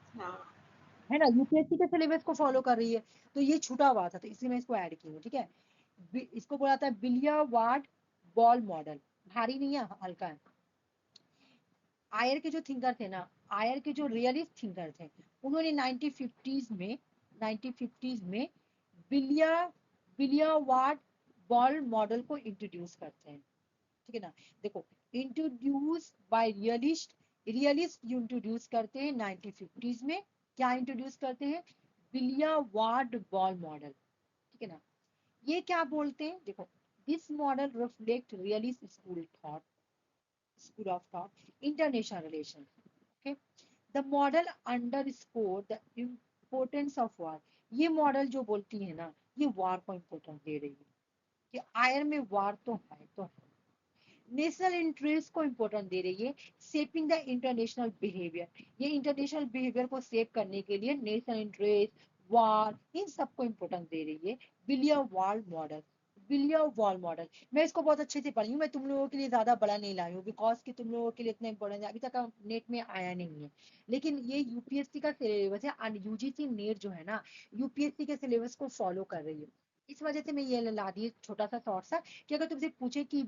ना, यूपीएससी के सिलेबस को फॉलो कर रही है। तो ये छूटा हुआ था, तो इसलिए मैं इसको ऐड की हूँ। ठीक है, इसको बोला था बिलिया वार्ड बॉल मॉडल। भारी नहीं है, हल्का है। आयर के जो थिंकर थे ना, आयर के जो रियलिस्ट थिंकर थे, उन्होंने 1950s में बिलिया बिलिया वार्ड बॉल मॉडल को इंट्रोड्यूस करते हैं। ठीक है ना, देखो introduce by realist, realist introduce करते हैं 1950s में। क्या इंट्रोड्यूस करते हैं? बिलिया वार्ड बॉल मॉडल। ठीक है ना, ये क्या बोलते हैं, देखो this model reflect realist school of thought, international relations. Okay, the model underscore the importance of war. ये मॉडल जो बोलती है ना, ये वार को इम्पोर्टेंस दे रही है कि आयर में वार तो है, तो है। नेशनल इंटरेस्ट को इम्पोर्टेंस दे रही है, शेपिंग द इंटरनेशनल बिहेवियर। ये इंटरनेशनल बिहेवियर को शेप करने के लिए नेशनल इंटरेस्ट, वार, इन सबको इम्पोर्टेंस दे रही है बिलियर वार मॉडल। बिलियर वॉल मॉडल, मैं इसको बहुत अच्छे से पढ़ी हूँ, मैं तुम लोगों के लिए ज्यादा बड़ा नहीं लाई हूँ, बिकॉज कि तुम लोगों के लिए इतना इम्पोर्टेंट अभी तक नेट में आया नहीं है। लेकिन ये यूपीएससी का सिलेबस है, और यूजीसी नेट जो है ना, यूपीएससी के सिलेबस को फॉलो कर रही है। इस वजह से मैं ये ला दी छोटा सा शॉर्ट सा, कि अगर तुमसे पूछे कि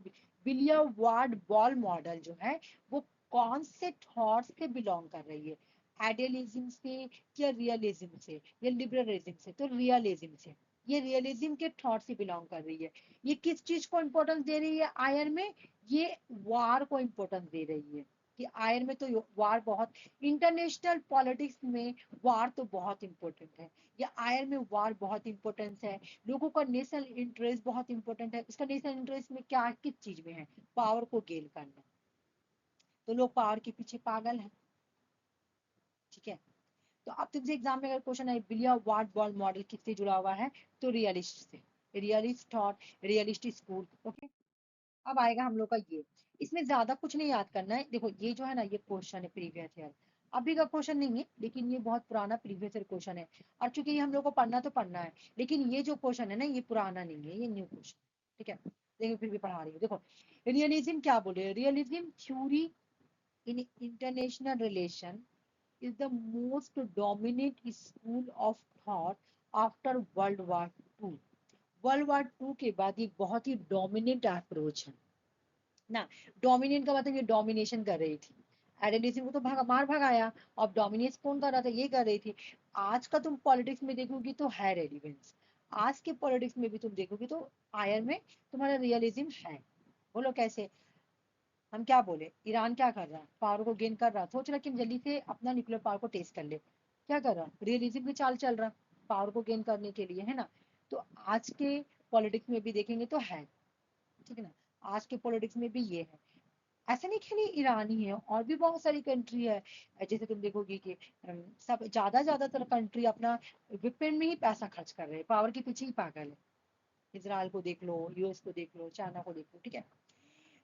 बिलियर वार्ड बॉल मॉडल जो है वो कौन से थॉट से बिलोंग कर रही है, आइडियलिज्म से या रियलिज्म से या लिबरलिज्म से, तो रियलिज्म से। ये रियलिज्म के थॉट से बिलोंग कर रही है। ये किस चीज को इम्पोर्टेंस दे रही है आयर में? ये वार को इम्पोर्टेंस दे रही है कि आयर में तो वार बहुत, इंटरनेशनल पॉलिटिक्स में वार तो बहुत इंपॉर्टेंट है। या आयर में वार बहुत इंपॉर्टेंस है। लोगों का नेशनल इंटरेस्ट बहुत इंपॉर्टेंट है। उसका नेशनल इंटरेस्ट में क्या, किस चीज में है? पावर को गेन करना। तो लोग पावर के पीछे पागल है। ठीक है, तो अब तुमसे एग्जाम में अगर क्वेश्चन है बिलिया वार्ड बॉल मॉडल किससे जुड़ा हुआ है, तो रियलिस्ट से, realist thought, realist school. Okay, अब आएगा हम लोग का ये, इसमें ज्यादा कुछ नहीं याद करना है। देखो ये जो है ना, ये क्वेश्चन है प्रीवियस ईयर, अभी का क्वेश्चन नहीं है, लेकिन ये बहुत पुराना प्रीवियस ईयर क्वेश्चन है। और चूंकि ये हम लोग को पढ़ना तो पढ़ना है, लेकिन ये जो क्वेश्चन है ना, ये पुराना नहीं है, ये न्यू क्वेश्चन। ठीक है, लेकिन फिर भी पढ़ा रही हूँ। देखो रियलिज्म क्या बोले, realism theory in international relation is the most dominant school of thought after World War II. World War Two के बाद ये बहुत ही डोमिनेंट अप्रोच है ना। डोमिनेंट का मतलब ये डोमिनेशन कर रही थी, आइडेंटिटी को तो मार भगाया। अब डोमिनेट कौन कर रहा था, ये कर रही थी। आज का तुम पॉलिटिक्स में देखोगी तो है रेलिवेंस, आज के पॉलिटिक्स में भी तुम देखोगी तो आयर में तुम्हारा रियलिज्म है। बोलो कैसे? हम क्या बोले, ईरान क्या कर रहा है, पावर को गेन कर रहा, सोच रहा कि हम जल्दी से अपना न्यूक्लियर पावर को टेस्ट कर ले। क्या कर रहा, रियलिज्म की चाल चल रहा, पावर को गेन करने के लिए, है ना। तो आज के पॉलिटिक्स में भी देखेंगे तो है। ठीक है ना, आज के पॉलिटिक्स में भी ये है। ऐसा नहीं खाली ईरान ही है, और भी बहुत सारी कंट्री है। जैसे तुम देखोगी कि सब ज्यादातर कंट्री अपना वेपन में ही पैसा खर्च कर रहे हैं, पावर के पीछे ही पागल है। इसराइल को देख लो, यूएस को देख लो, चाइना को देख लो। ठीक है,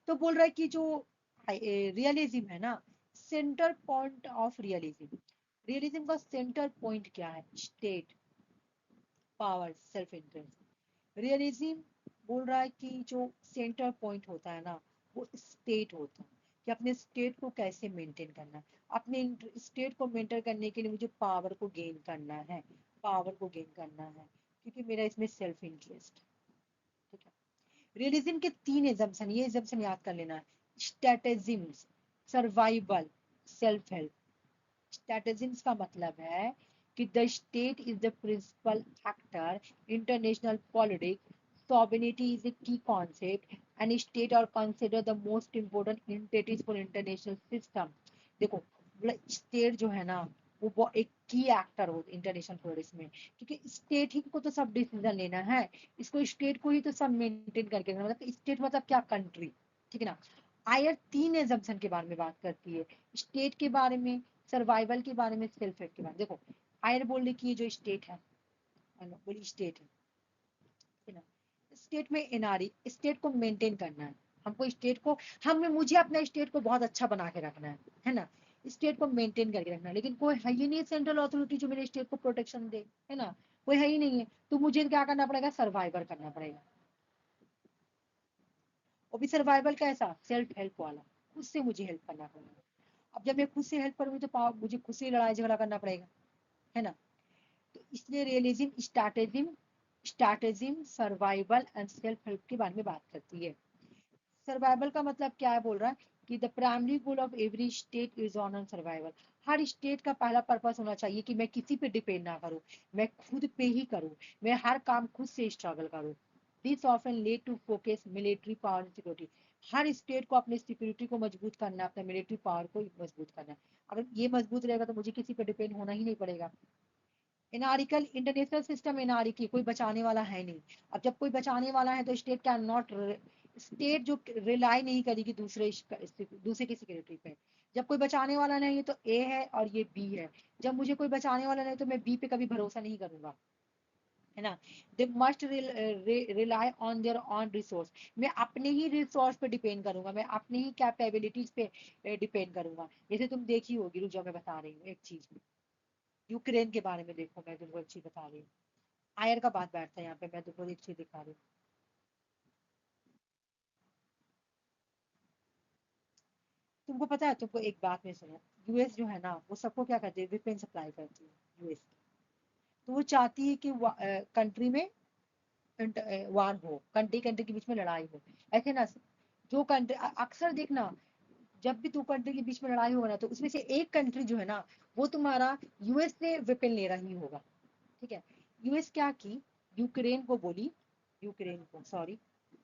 तो बोल रहा है कि जो रियलिज्म है ना, centre point of realism, realism का सेंटर पॉइंट क्या है? State, power, self interest. Realism बोल रहा है कि जो सेंटर पॉइंट होता है ना, वो स्टेट होता है, कि अपने स्टेट को कैसे मेंटेन करना है। अपने स्टेट को मेंटेन करने के लिए मुझे पावर को गेन करना है, पावर को गेन करना है, क्योंकि मेरा इसमें सेल्फ इंटरेस्ट। ठीक है, रियलिज्म के तीन एजम्पशन, ये एजम्पशन याद कर लेना है। Statism, survival, self help. Statism का मतलब है कि the state is the principal actor, international politics, sovereignty is a key concept, and state are considered the most important entities for international system. देखो स्टेट जो है ना वो एक की एक्टर हो इंटरनेशनल पॉलिटिक्स में, क्योंकि स्टेट ही को तो सब डिसीजन लेना है, इसको स्टेट को ही तो सब मेंटेन करके रखना, मतलब स्टेट मतलब क्या, कंट्री, ठीक है ना। आयर 3 एजम्पशन के बारे में बात करती है, स्टेट के बारे में, सर्वाइवल के बारे में, सेल्फ हेल्प के बारे में। देखो आयर बोल रही कि ये जो स्टेट है, बोली स्टेट है ना, स्टेट में एनआरई, स्टेट को मेंटेन करना है, हमको स्टेट को, हमें मुझे अपना स्टेट को बहुत अच्छा बना के रखना है ना, स्टेट को मेंटेन करके रखना है। लेकिन कोई है ही नहीं सेंट्रल अथॉरिटी जो मेरे स्टेट को प्रोटेक्शन दे, है ना, कोई है ही नहीं है, तो मुझे क्या करना पड़ेगा, सर्वाइवर करना पड़ेगा। वो भी सर्वाइवल कैसा, सेल्फ हेल्प वाला, खुद से मुझे हेल्प करना पड़ेगा। अब जब मैं खुद से हेल्प करूंगी तो मुझे खुद से लड़ाई झगड़ा करना पड़ेगा, है ना। तो इसलिए realism strategism survival and self help के बारे में बात करती है। सर्वाइवल का मतलब क्या है, बोल रहा है कि the primary goal of every state is on survival. Her state का पहला पर्पस होना चाहिए कि मैं किसी पे डिपेंड ना करूं, मैं खुद पे ही करूं, मैं हर काम खुद से स्ट्रगल करूं। This often led to focus military power and security. हर स्टेट को अपनी सिक्योरिटी को मजबूत करना है, अपने मिलिट्री पावर को मजबूत करना है। अगर ये मजबूत रहेगा तो मुझे किसी पे डिपेंड होना ही नहीं पड़ेगा। एनआरिकल इंटरनेशनल सिस्टम, एनआरई की कोई बचाने वाला है नहीं। अब जब कोई बचाने वाला है तो स्टेट कैन नॉट, स्टेट जो रिलाई नहीं करेगी दूसरे की सिक्योरिटी पे। जब कोई बचाने वाला नहीं है तो ए है और ये बी है, जब मुझे कोई बचाने वाला नहीं तो मैं बी पे कभी भरोसा नहीं करूंगा, है ना। They must rely on their on resource. मैं अपने ही रिसोर्स पे डिपेंड करूंगा, मैं अपनी ही कैपेबिलिटीज पे डिपेंड करूंगा। जैसे तुम देखी होगी, रुक जाओ मैं बता रही हूँ एक चीज, यूक्रेन के बारे में देखो, मैं तुमको एक चीज बता रही हूँ। आयर का बात बैठता है यहाँ पे, मैं तुमको एक चीज दिखा रही हूँ। तुमको पता है, तुमको एक बात में सुनो, यूएस जो है ना वो सबको क्या करती है, वेपन सप्लाई करती है यूएस। तो वो चाहती है कि कंट्री में वार हो, कंट्री कंट्री के बीच में लड़ाई हो, ऐसे ना। जो कंट्री अक्सर देखना, जब भी दो कंट्री के बीच में लड़ाई होगा ना तो उसमें से एक कंट्री जो है ना वो तुम्हारा यूएस से वेपन ले रही होगा, ठीक है। यूएस क्या की, यूक्रेन को बोली, यूक्रेन को सॉरी,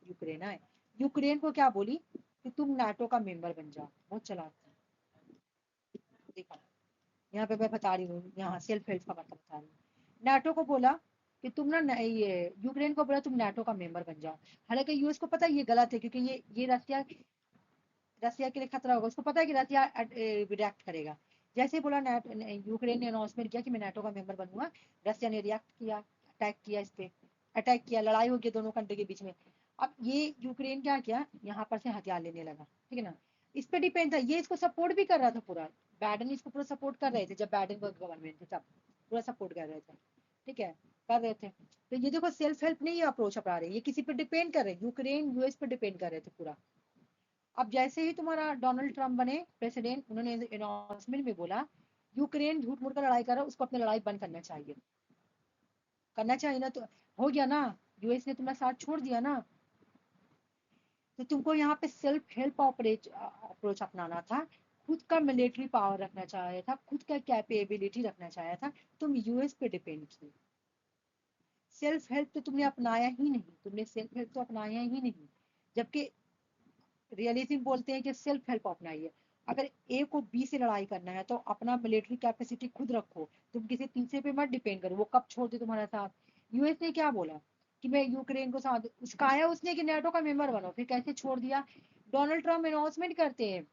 यूक्रेन है, यूक्रेन को क्या बोली कि तुम नाटो का मेंबर बन जाओ। बहुत चालाक थी, देखा। यहाँ पे मैं बता रही हूँ, यहाँ सेल्फ हेल्प का मतलब बता रही हूँ। नाटो को बोला कि तुम ना ये यूक्रेन को बोला तुम नाटो का मेंबर बन जाओ। हालांकि यूएस को पता है ये गलत है, क्योंकि ये रसिया, रसिया के लिए खतरा होगा, उसको पता है कि रसिया रिएक्ट करेगा। जैसे ही बोला यूक्रेन ने अनाउंसमेंट किया कि मैं नाटो का मेंबर बनूंगा, रसिया ने रिएक्ट किया, अटैक किया, इस पे अटैक किया, लड़ाई हो गई दोनों कंट्री के बीच में। अब ये यूक्रेन क्या किया, यहाँ पर से हथियार लेने लगा, ठीक है ना। इस पे डिपेंड था, ये इसको सपोर्ट भी कर रहा था पूरा, बैडन इसको पूरा सपोर्ट कर रहे थे, जब बैडन का गवर्नमेंट थे तब पूरा सपोर्ट कर रहे थे, ठीक है, कर रहे थे। तो ये देखो सेल्फ हेल्प नहीं अप्रोच अपना रहे, ये किसी पे डिपेंड कर रहे, यूक्रेन यूएस पे डिपेंड कर रहे थे पूरा। अब जैसे ही तुम्हारा डोनाल्ड ट्रंप बने प्रेसिडेंट, उन्होंने अनाउंसमेंट में बोला यूक्रेन झूठ मूठ का लड़ाई कर रहा है, उसको अपनी लड़ाई बंद करना चाहिए, करना चाहिए ना। तो हो गया ना, यूएस ने तुम्हारा साथ छोड़ दिया ना। तो तुमको यहाँ पे सेल्फ हेल्प अप्रोच अपनाना था, खुद का मिलिट्री पावर रखना चाहा था, खुद का कैपेबिलिटी रखना चाहा था, तुम यूएस पे डिपेंड थी। सेल्फ हेल्प तो तुमने अपनाया ही नहीं, तुमने सेल्फ हेल्प तो अपनाया ही नहीं। जबकि रियलिज्म बोलते हैं कि सेल्फ हेल्प अपनाइए। अगर ए को बी से लड़ाई करना है तो अपना मिलिट्री कैपेसिटी खुद रखो, तुम किसी तीसरे पे मत डिपेंड करो, वो कब छोड़ दे तुम्हारा साथ। यूएस ने क्या बोला कि मैं यूक्रेन को साथ, उसका आया उसने कि नेटो का मेंबर बनो, फिर कैसे छोड़ दिया। डोनाल्ड ट्रम्प अनाउंसमेंट करते हैं,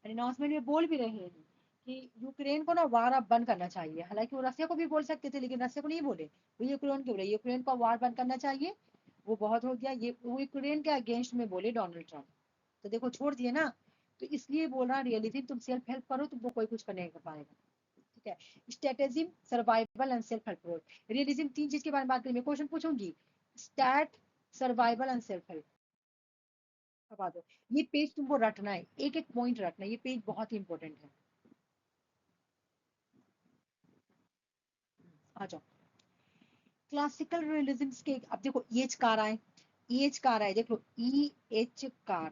अनाउंसमेंट में बोल भी रहे हैं कि यूक्रेन को ना वार अब बंद करना चाहिए। हालांकि वो रसिया को भी बोल सकते थे, लेकिन रसिया को नहीं बोले, वो यूक्रेन को बोले, यूक्रेन को वार बंद करना चाहिए, वो बहुत हो गया, ये वो यूक्रेन के अगेंस्ट में बोले डोनाल्ड ट्रम्प। तो देखो छोड़ दिए ना। तो इसलिए बोल रहा रियलिज्म, तुम सेल्फ हेल्प करो तुमको कोई कुछ करने कर पाएगा, ठीक है। Strategism, survival and self help. Realism तीन चीज के बारे में बात करें, मैं क्वेश्चन पूछूंगी, state, survival and self help, बता दो। ये पेज तुमको रटना है, एक एक पॉइंट रटना है, ये पेज बहुत ही इंपॉर्टेंट है। आ जाओ। क्लासिकल रियलिज्म के, अब देखो एच कार आए, एच कार आए, देख लो E H Carr,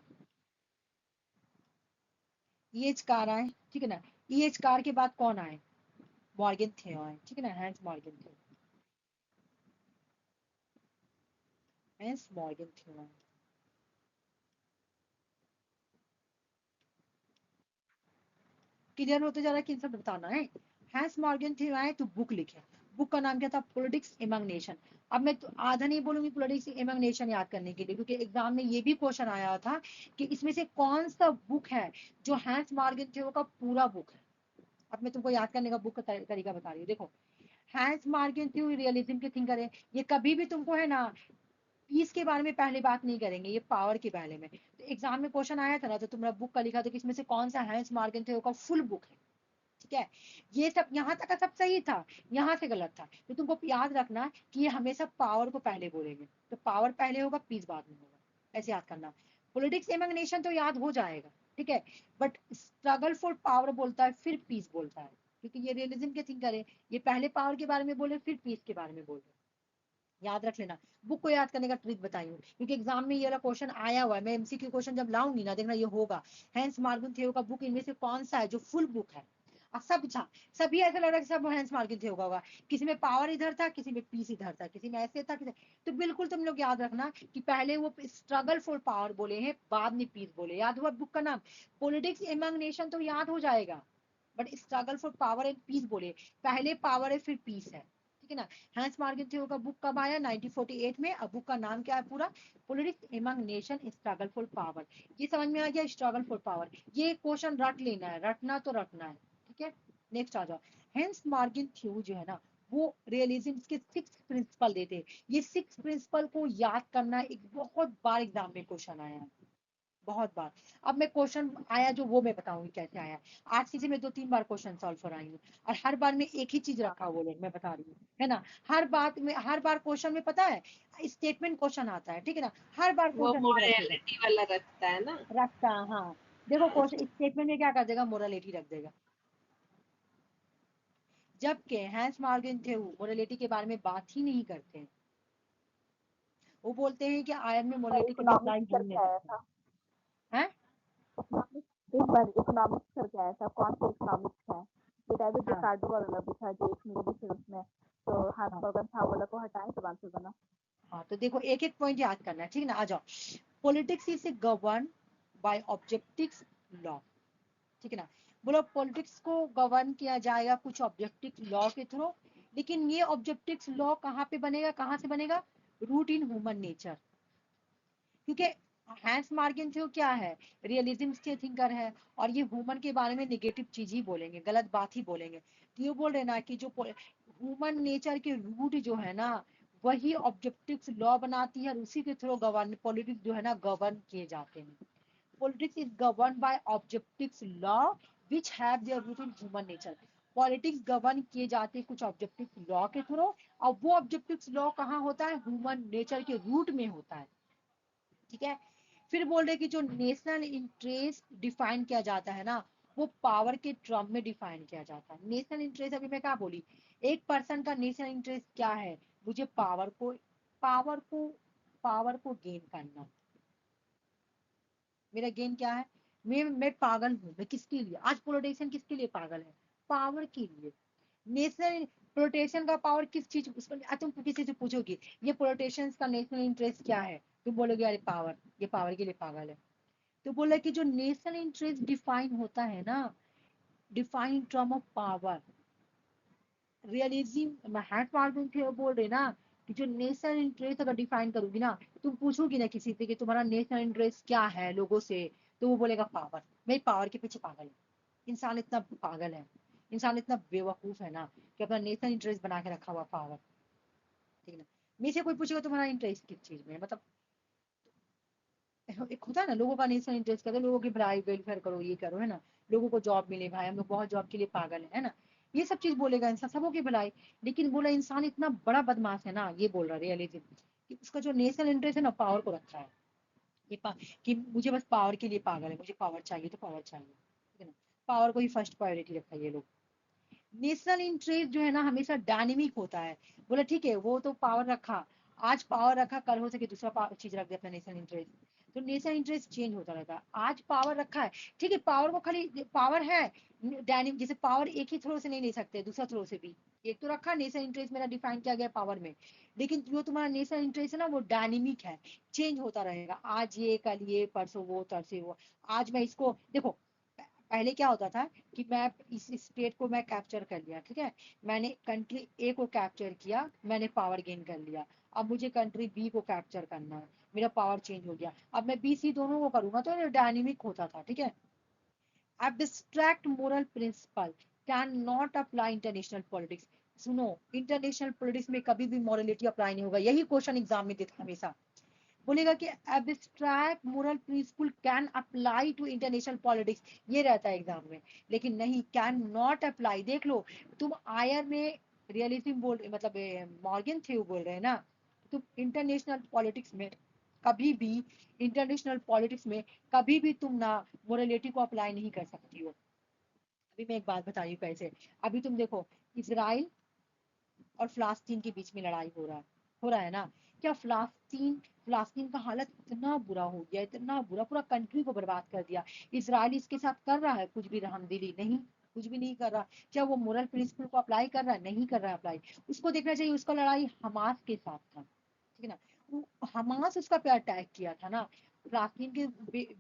E H Carr आए, ठीक है ना। ई एच कार के बाद कौन आए, मॉर्गन थ्योरी, ठीक है ना, Hans Morgan theory, Hans Morgan theory. Clear होते जा रहा है कि सब बताना है। हैंस मॉर्गन थ्योरी तो बुक लिखे, बुक का नाम क्या था, पॉलिटिक्स एमंग नेशन। अब मैं तो आधा नहीं बोलूंगी पॉलिटिक्स एमंग नेशन याद करने के लिए, क्योंकि एग्जाम में ये भी क्वेश्चन आया था कि इसमें से कौन सा बुक है जो हैंस मॉर्गन थ्योरी का पूरा बुक है। अब मैं तुमको याद करने का बुक का तरीका बता रही हूँ, देखो। हैंस मॉर्गन थ्योरी रियलिज्म के थिंकर है, ये कभी भी तुमको है ना पीस के बारे में पहले बात नहीं करेंगे, ये पावर के बारे में। तो एग्जाम में क्वेश्चन आया था ना, तो तुम्हारा बुक का लिखा था कि इसमें से कौन सा हैंस मॉर्गन थ्योरी का फुल बुक है, ठीक है। ये सब यहाँ तक का सब सही था, यहाँ से गलत था, तो तुमको याद रखना कि ये हमेशा पावर को पहले बोलेंगे, तो पावर पहले होगा, पीस बाद में होगा, ऐसे याद करना। पॉलिटिक्स एमंग नेशन तो याद हो जाएगा, ठीक है, बट स्ट्रगल फॉर पावर बोलता है फिर पीस बोलता है, क्योंकि ये रियलिज्म के थिंकर है, ये पहले पावर के बारे में बोले फिर पीस के बारे में बोले, याद रख लेना। बुक को याद करने का ट्रिक बताई हूँ, क्योंकि एग्जाम में ये वाला क्वेश्चन आया हुआ है, मैं एमसीक्यू क्वेश्चन जब लाऊंगी ना, देखना ये होगा। हैंस मार्गन थ्योरी का बुक इनमें से कौन सा है जो फुल बुक है। सब था, सभी ऐसा लग रहा है कि सब हैंस मार्गन थ्योरी होगा, किसी में पावर इधर था, किसी में पीस इधर था, किसी में ऐसे था, किसी। तो बिल्कुल तुम लोग याद रखना कि पहले वो स्ट्रगल फॉर पावर बोले हैं, बाद में पीस बोले, याद हुआ बुक का नाम। पॉलिटिक्स एमंग नेशन तो याद हो जाएगा, but struggle for power and peace बोले, पहले पावर है फिर पीस है, ठीक है ना। हैंस मार्गन थ्योरी का बुक कब आया, 1948 में। अब बुक का नाम क्या है पूरा, politics among nation struggle for power. ये समझ में आ गया, स्ट्रगल फॉर पावर, ये क्वेश्चन रट लेना है, रटना तो रटना है, ठीक है। नेक्स्ट आ जाओ। हैंस मार्गन थ्योरी जो है ना, वो रियलिज्म के 6 प्रिंसिपल देते हैं, ये 6 प्रिंसिपल को याद करना एक बहुत बार एग्जाम में क्वेश्चन आया है, बहुत बार। अब मैं क्वेश्चन आया जो वो मैं बताऊंगी कैसे आया। आज चीजें मैं 2-3 बार क्वेश्चन सॉल्व कराई हूँ, और हर बार में एक ही चीज रखा हुआ है, मैं बता रही हूँ, है ना। हर बात में, हर बार क्वेश्चन में पता है स्टेटमेंट क्वेश्चन आता है, ठीक है ना, हर बार वो क्वेश्चन एक रखेगा, मोरालिटी वाला रखता है ना। रखता है, हाँ। देखो क्वेश्चन स्टेटमेंट में क्या कर देगा, मोरालिटी रख देगा, जबकि हैंस मार्गन थे वो मोरालिटी के बारे में बात ही नहीं करते हैं। वो बोलते हैं कि आयन में मोरालिटी कभी अप्लाई इकोनॉमिक्स ही करके नहीं आया करते था। हैं। इकोनॉमिक्स एक बार इकोनॉमिक्स करके आया था, कौन सा इकोनॉमिक्स है, ये टाइप हाँ रिकार्डो वाला भी था जो इसमें भी फिर उसमें, तो हाथ हाँ वगन था वाला को हटाए तो आंसर बना। हाँ, तो देखो एक एक पॉइंट याद करना है, ठीक है ना। आ जाओ। Politics is govern by objectives law, ठीक है ना। बोलो पॉलिटिक्स को गवर्न किया जाएगा कुछ ऑब्जेक्टिव लॉ के थ्रू, लेकिन ये ऑब्जेक्टिव लॉ कहाँ पे बनेगा, कहाँ से बनेगा, रूट इन ह्यूमन नेचर। क्योंकि हैंस मार्गन जो क्या है, रियलिज्म के थिंकर है, और ये ह्यूमन के बारे में निगेटिव चीज ही बोलेंगे, गलत बात ही बोलेंगे। तो ये बोल रहे ना कि जो ह्यूमन नेचर के रूट जो है ना, वही ऑब्जेक्टिव लॉ बनाती है, और उसी के थ्रू गवर्न पॉलिटिक्स जो है ना गवर्न किए जाते हैं। Politics is governed by objectives law which have their root in human nature. Politics govern किए जाते हैं कुछ ऑब्जेक्टिव लॉ के थ्रू, और वो ऑब्जेक्टिव लॉ कहाँ होता है, ह्यूमन नेचर के रूट में होता है, ठीक है। फिर बोल रहे कि जो नेशनल इंटरेस्ट डिफाइन किया जाता है ना, वो पावर के टर्म में डिफाइन किया जाता है। नेशनल इंटरेस्ट अभी मैं क्या बोली, एक पर्सन का नेशनल इंटरेस्ट क्या है, मुझे पावर को पावर को गेन करना। मेरा गेन क्या है, मैं पागल हूँ, मैं किसके लिए, आज पॉलिटिशियन किसके लिए पागल है, पावर के लिए। नेशनल पॉलिटिशियन का पावर किस चीज, उसको तुम किसी से पूछोगे ये पॉलिटिशियंस का नेशनल इंटरेस्ट क्या है, तुम बोलोगे अरे पावर, ये पावर के लिए पागल है। तो बोला कि जो नेशनल इंटरेस्ट डिफाइन होता है ना, define term of power, realism hat Morgan थे बोल रहे ना कि जो नेशनल इंटरेस्ट अगर डिफाइन करूंगी ना, तुम पूछोगी ना किसी से कि तुम्हारा नेशनल इंटरेस्ट क्या है लोगों से, तो वो बोलेगा पावर, मैं पावर के पीछे पागल है। इंसान इतना पागल है, इंसान इतना बेवकूफ है ना कि अपना नेशनल इंटरेस्ट बना के रखा हुआ पावर, ठीक है ना। मेरे से कोई पूछेगा तुम्हारा इंटरेस्ट किस चीज में है, मतलब एक होता है ना लोगों का नेशनल इंटरेस्ट, कहते हैं लोगों की भलाई वेलफेयर करो, ये करो, है ना, लोगों को जॉब मिले, भाई हम लोग बहुत जॉब के लिए पागल है ना, ये सब चीज बोलेगा इंसान, सबों की भलाई। लेकिन बोला इंसान इतना बड़ा बदमाश है ना, ये बोल रहा रियलिज्म कि उसका जो नेशनल इंटरेस्ट है ना, पावर को रखा है, कि कि मुझे बस पावर के लिए पागल है, मुझे पावर चाहिए तो पावर चाहिए, ठीक है ना। पावर को ही फर्स्ट प्रायोरिटी रखा है ये लोग। नेशनल इंटरेस्ट जो है ना हमेशा डायनेमिक होता है। बोला ठीक है वो तो पावर रखा, आज पावर रखा, कल हो सके दूसरा चीज रख दे अपना नेशनल इंटरेस्ट। तो नेशनल इंटरेस्ट चेंज होता रहता है। आज पावर रखा है, ठीक है, पावर को खाली पावर है डायनेमिक, जैसे पावर एक ही थ्रो से नहीं ले सकते, दूसरा थ्रो से भी। एक तो रखा नेशनल इंटरेस्ट मेरा डिफाइन किया गया पावर में, लेकिन जो तुम्हारा नेशनल इंटरेस्ट है ना वो डायनेमिक है, चेंज होता रहेगा। आज ये, कल ये, परसों वो, तरसों वो। आज मैं इसको देखो, पहले क्या होता था कि मैं इस स्टेट को मैं कैप्चर कर लिया, ठीक है, मैंने कंट्री ए को कैप्चर किया, मैंने पावर गेन कर लिया। अब मुझे कंट्री बी को कैप्चर करना है, मेरा पावर चेंज हो गया। अब मैं बी सी दोनों को करूंगा तो डायनेमिक होता था, ठीक है। Abstract moral principle can not apply international politics. सुनो, इंटरनेशनल पॉलिटिक्स में कभी भी मॉरलिटी अप्लाई नहीं होगा, यही क्वेश्चन एग्जाम में देता हमेशा। बोलेगा कि abstract moral principle can apply to international politics, ये रहता है एग्जाम में। लेकिन नहीं, कैन नॉट अप्लाई। देख लो, तुम आयर में रियलिज्म बोल रहे, मतलब मॉर्गन थ्योरी बोल रहे हैं ना, तुम इंटरनेशनल पॉलिटिक्स में कभी भी, इंटरनेशनल पॉलिटिक्स में कभी भी तुम ना मोरलिटी को अप्लाई नहीं कर सकती हो। अभी मैं एक बात बता रही हूँ कैसे। अभी तुम देखो, इसराइल और फिलिस्तीन के बीच में लड़ाई हो रहा है ना। क्या फिलिस्तीन फिलिस्तीन का हालत इतना बुरा हो गया, इतना बुरा, पूरा कंट्री को बर्बाद कर दिया। इसराइल इसके साथ कर रहा है कुछ भी रहमदिली नहीं, कुछ भी नहीं कर रहा। क्या वो मोरल प्रिंसिपल को अप्लाई कर रहा है? नहीं कर रहा है अप्लाई। उसको देखना चाहिए, उसका लड़ाई हमास के साथ था, ठीक है ना। हमास उसका पे अटैक किया था ना। फिलिस्तीन के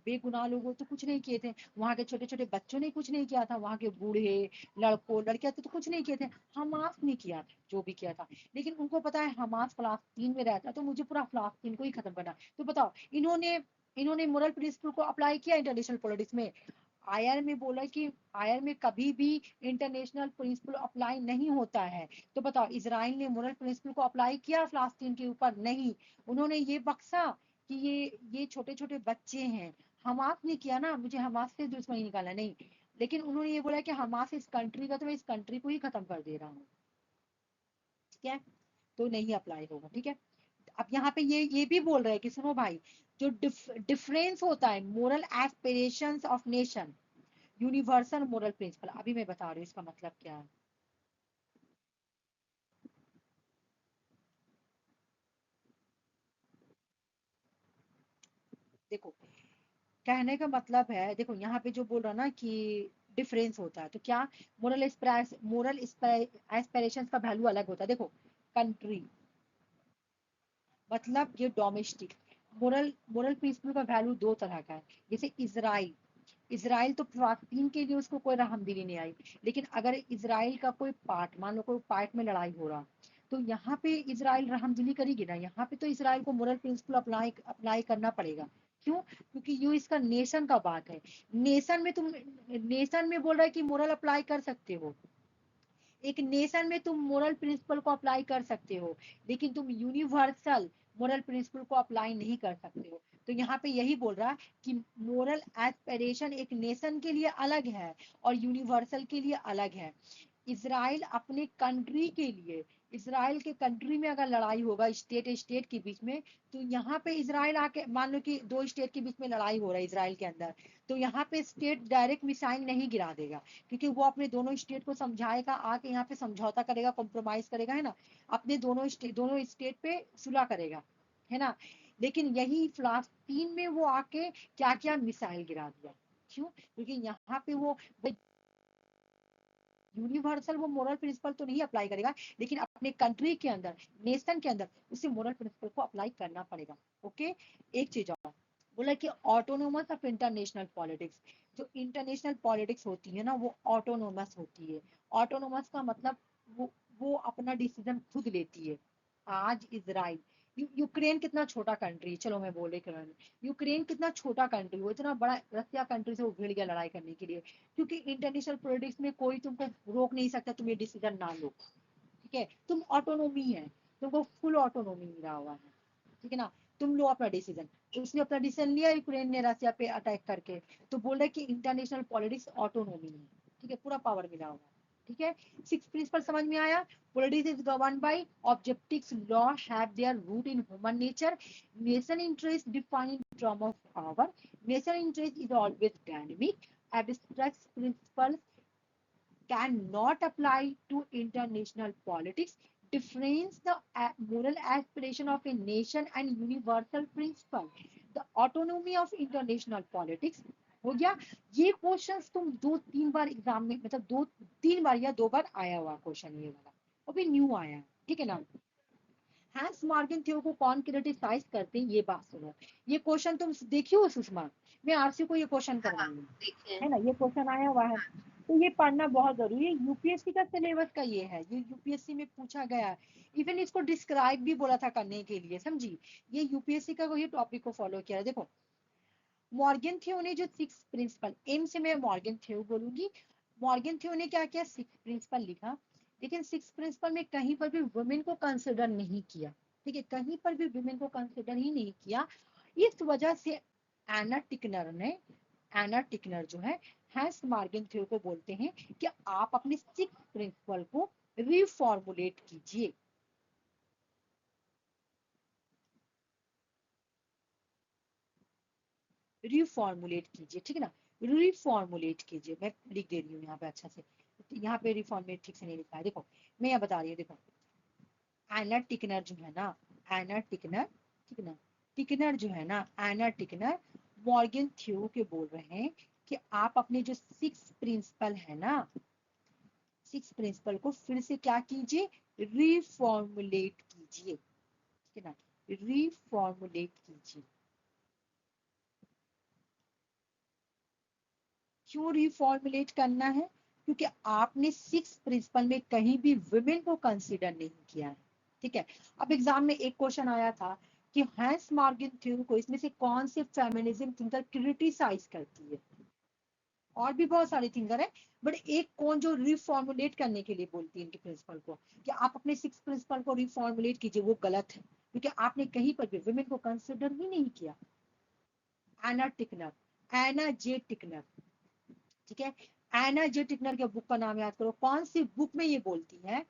बेगुनाह लोगों तो कुछ नहीं किए थे, वहां के छोटे छोटे बच्चों ने कुछ नहीं किया था, वहां के बूढ़े लड़कों लड़कियां तो कुछ नहीं किए थे। हमास ने किया था जो भी किया था। लेकिन उनको पता है हमास फिलिस्तीन में रहता है तो मुझे पूरा फिलिस्तीन को ही खत्म करना। तो बताओ, इन्होंने इन्होंने मोरल प्रिंसिपल को अप्लाई किया इंटरनेशनल पॉलिटिक्स में। आयर में बोला कि आयर में कभी भी इंटरनेशनल प्रिंसिपल अप्लाई नहीं होता है। तो बताओ, इसराइल ने मोरल प्रिंसिपल को अप्लाई किया फिलिस्तीन के ऊपर? नहीं। उन्होंने ये बक्सा कि ये छोटे छोटे बच्चे हैं। हमास ने किया ना, मुझे हमास से दुश्मनी निकाला नहीं। लेकिन उन्होंने ये बोला कि हमास इस कंट्री का, तो मैं इस कंट्री को ही खत्म कर दे रहा हूँ, ठीक है। तो नहीं अप्लाई होगा, ठीक है। अब यहाँ पे ये भी बोल रहे हैं कि सुनो भाई, जो डिफरेंस होता है moral aspirations of nation, universal moral principle, अभी मैं बता रही हूँ इसका मतलब क्या है। देखो, कहने का मतलब है, देखो यहाँ पे जो बोल रहा ना कि डिफरेंस होता है, तो क्या मोरल एस्पिरेशंस का वैल्यू अलग होता है। देखो, कंट्री मतलब ये डोमेस्टिक, मोरल मोरल प्रिंसिपल का वैल्यू दो तरह का है। जैसे इसराइल, इसराइल तो फिलिस्तीन के लिए उसको कोई रहमदिली नहीं आई। लेकिन अगर इसराइल का कोई पार्ट, मान लो कोई पार्ट में लड़ाई हो रहा, तो यहाँ पे इसराइल रहमदिली करेगी ना। यहाँ पे तो इसराइल को मोरल प्रिंसिपल अप्लाई अप्लाई करना पड़ेगा। क्यों? क्योंकि ये इसका नेशन का बात है। नेशन में बोल रहा है कि मोरल अप्लाई कर सकते हो, एक नेशन में तुम मोरल प्रिंसिपल को अप्लाई कर सकते हो, लेकिन तुम यूनिवर्सल मोरल प्रिंसिपल को अप्लाई नहीं कर सकते हो। तो यहाँ पे यही बोल रहा है कि मोरल एस्पिरेशन एक नेशन के लिए अलग है और यूनिवर्सल के लिए अलग है। इसराइल अपने कंट्री के लिए, इसराइल के कंट्री में अगर लड़ाई होगा स्टेट स्टेट के बीच में, तो यहाँ पे इसराइल आके, मान लो कि दो स्टेट के बीच में लड़ाई हो रहा है इसराइल के अंदर, तो यहाँ पे स्टेट डायरेक्ट मिसाइल नहीं गिरा देगा, क्योंकि वो अपने दोनों स्टेट को समझाएगा, आके यहाँ पे समझौता करेगा, कॉम्प्रोमाइज करेगा, है ना, अपने दोनों स्टेट पे सुलह करेगा, है ना। लेकिन यही फिलिस्तीन में वो आके क्या क्या मिसाइल गिरा दिया। क्यों? क्योंकि यहाँ पे वो यूनिवर्सल वो मोरल प्रिंसिपल तो नहीं अप्लाई करेगा, लेकिन अपने कंट्री के अंदर, नेशन के अंदर उसे मोरल प्रिंसिपल को अप्लाई करना पड़ेगा। ओके। एक चीज और बोला कि ऑटोनोमस ऑफ इंटरनेशनल पॉलिटिक्स, जो इंटरनेशनल पॉलिटिक्स होती है ना वो ऑटोनोमस होती है। ऑटोनोमस का मतलब वो अपना डिसीजन खुद लेती है। आज इसराइल, यूक्रेन कितना छोटा कंट्री, चलो मैं बोले यूक्रेन कितना छोटा कंट्री, वो इतना बड़ा रसिया कंट्री से वो भिड़ गया लड़ाई करने के लिए, क्योंकि इंटरनेशनल पॉलिटिक्स में कोई तुमको रोक नहीं सकता, तुम ये डिसीजन ना लो, ठीक है। तुम ऑटोनोमी है, तुमको फुल ऑटोनोमी मिला हुआ है, ठीक है ना। तुम लो अपना डिसीजन। उसने अपना डिसीजन लिया यूक्रेन ने रसिया पे अटैक करके, तो बोल रहे कि इंटरनेशनल पॉलिटिक्स ऑटोनोमी है, ठीक है, पूरा पावर मिला हुआ है, ठीक है। सिक्स प्रिंसिपल समझ में आया? Politics is govern by objectives, law have their root in human nature, nation interest define in term of power, nation interest is always dynamic, abstract principles cannot apply to international politics, difference the moral aspiration of a nation and universal principle, the autonomy of international politics। हो गया। ये questions तुम 2-3 बार exam में, मतलब 2-3 बार या 2 बार आया हुआ question ये वाला, अभी न्यू आया है, ठीक है ना। हैंस मॉर्गन थ्योरी को कौन क्रिटिसाइज करते हैं, ये बात सुनो। ये क्वेश्चन तुम देखियो सुषमा, मैं आरसी को ये क्वेश्चन करवाऊंगी, है ना, ये क्वेश्चन आया हुआ है, तो ये पढ़ना बहुत जरूरी है। यूपीएससी का सिलेबस का ये है, ये यूपीएससी में पूछा गया है। इवन इसको डिस्क्राइब भी बोला था करने के लिए, समझी। ये यूपीएससी का वही टॉपिक को फॉलो किया है। देखो मॉर्गन थ्योरी ने जो 6 प्रिंसिपल, एम से मैं मॉर्गन थ्योरी बोलूंगी, मॉर्गन थ्योरी ने क्या किया, 6 प्रिंसिपल लिखा, लेकिन 6 प्रिंसिपल में कहीं पर भी वुमेन को कंसिडर नहीं किया, ठीक है, कहीं पर भी वुमेन को कंसिडर ही नहीं किया। इस वजह से एना टिकनर जो है हैंस मॉर्गन थ्योरी को बोलते हैं कि आप अपने 6 प्रिंसिपल को रिफॉर्मुलेट कीजिए। रिफॉर्मुलेट कीजिए, ठीक है ना, रिफॉर्मुलेट कीजिए। मैं लिख दे रही हूँ यहाँ पे अच्छा से, यहाँ पे रिफॉर्मुलेट ठीक से नहीं लिखा है। देखो मैं यहाँ बता रही हूँ, देखो एना टिकनर जो है ना, एना टिकनर, ठीक है ना, टिकनर जो है ना, एना टिकनर मॉर्गन थ्योरी के बोल रहे हैं कि आप अपने जो 6 प्रिंसिपल है ना, 6 प्रिंसिपल को फिर से क्या कीजिए, रिफॉर्मुलेट कीजिए, ठीक है ना, रिफॉर्मुलेट कीजिए। क्यों रिफॉर्मुलेट करना है, क्योंकि आपने 6 प्रिंसिपल में कहीं भी वुमेन को कंसीडर नहीं किया है, ठीक है। अब एग्जाम में एक क्वेश्चन आया था कि हैंस मॉर्गन थ्योरी को इसमें से कौन से फेमिनिज्म थिंकर क्रिटिसाइज करती है। और भी बहुत सारे थिंकर है, बट एक कौन जो रिफॉर्मुलेट करने के लिए बोलती है इनके प्रिंसिपल को कि आप अपने 6 प्रिंसिपल को रिफॉर्मुलेट कीजिए, वो गलत है, क्योंकि आपने कहीं पर भी वुमेन को कंसिडर ही नहीं किया। एना टिकनर, एना जे टिकनर, ठीक है। एना जे टिकनर के बुक का नाम याद करो, कौन सी बुक में ये बोलती है।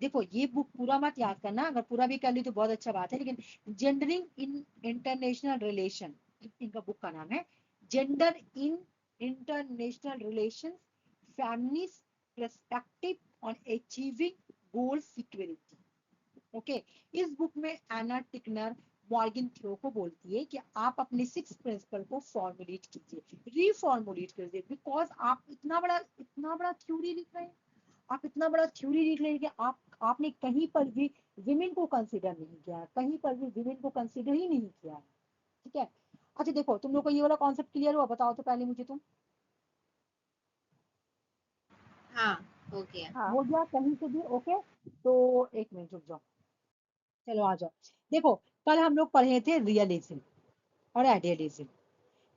देखो ये बुक पूरा मत याद करना, अगर पूरा भी कर ली तो बहुत अच्छा बात है, लेकिन जेंडरिंग इन इंटरनेशनल रिलेशन, इनका बुक का नाम है gender in international relation, feminist perspective on achieving goal security. Okay, इस बुक में एना टिकनर मॉर्गन थ्योरी को बोलती है कि आप अपने 6 प्रिंसिपल को फॉर्मुलेट कीजिए, रिफॉर्मुलेट कीजिए, बिकॉज आप इतना बड़ा थ्योरी लिख रहे हैं, आप इतना बड़ा थ्योरी लिख रहे हैं कि आपने कहीं पर भी विमेन को कंसीडर नहीं किया है, कहीं पर भी विमेन को कंसीडर ही नहीं किया है, ठीक है। अच्छा देखो तुम लोग को ये वाला कॉन्सेप्ट क्लियर हुआ, बताओ तो पहले मुझे तुम। हाँ हो गया। हाँ हो गया कहीं से भी, ओके। तो एक मिनट रुक जाओ, चलो आ जाओ। देखो कल हम लोग पढ़े थे रियलिज्म और आइडियलिज्म,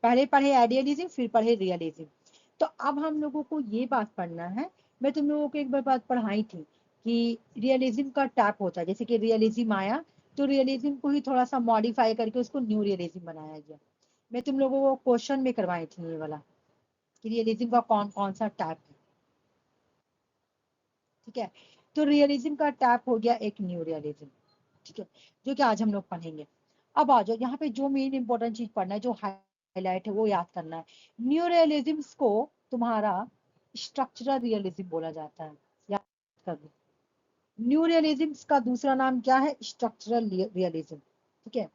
पहले पढ़े आइडियलिज्म फिर पढ़े रियलिज्म। तो अब हम लोगों को ये बात पढ़ना है, मैं तुम लोगों को एक बार बात पढ़ाई थी कि रियलिज्म का टाइप होता है, जैसे कि रियलिज्म आया तो रियलिज्म को ही थोड़ा सा मॉडिफाई करके उसको न्यू रियलिज्म बनाया गया। मैं तुम लोगों को क्वेश्चन में करवाई थी ये वाला कि रियलिज्म का कौन कौन सा टाइप है, ठीक है। तो रियलिज्म का टाइप हो गया एक न्यू रियलिज्म, ठीक है, जो कि आज हम लोग पढ़ेंगे। अब आ जाओ यहाँ पे जो मेन इंपॉर्टेंट चीज पढ़ना है, जो हाईलाइट है वो याद करना है। न्यू रियलिज्म को तुम्हारा स्ट्रक्चरल रियलिज्म बोला जाता है, याद कर लो। न्यू रियलिज्म का दूसरा नाम क्या है, स्ट्रक्चरल रियलिज्म, ठीक है।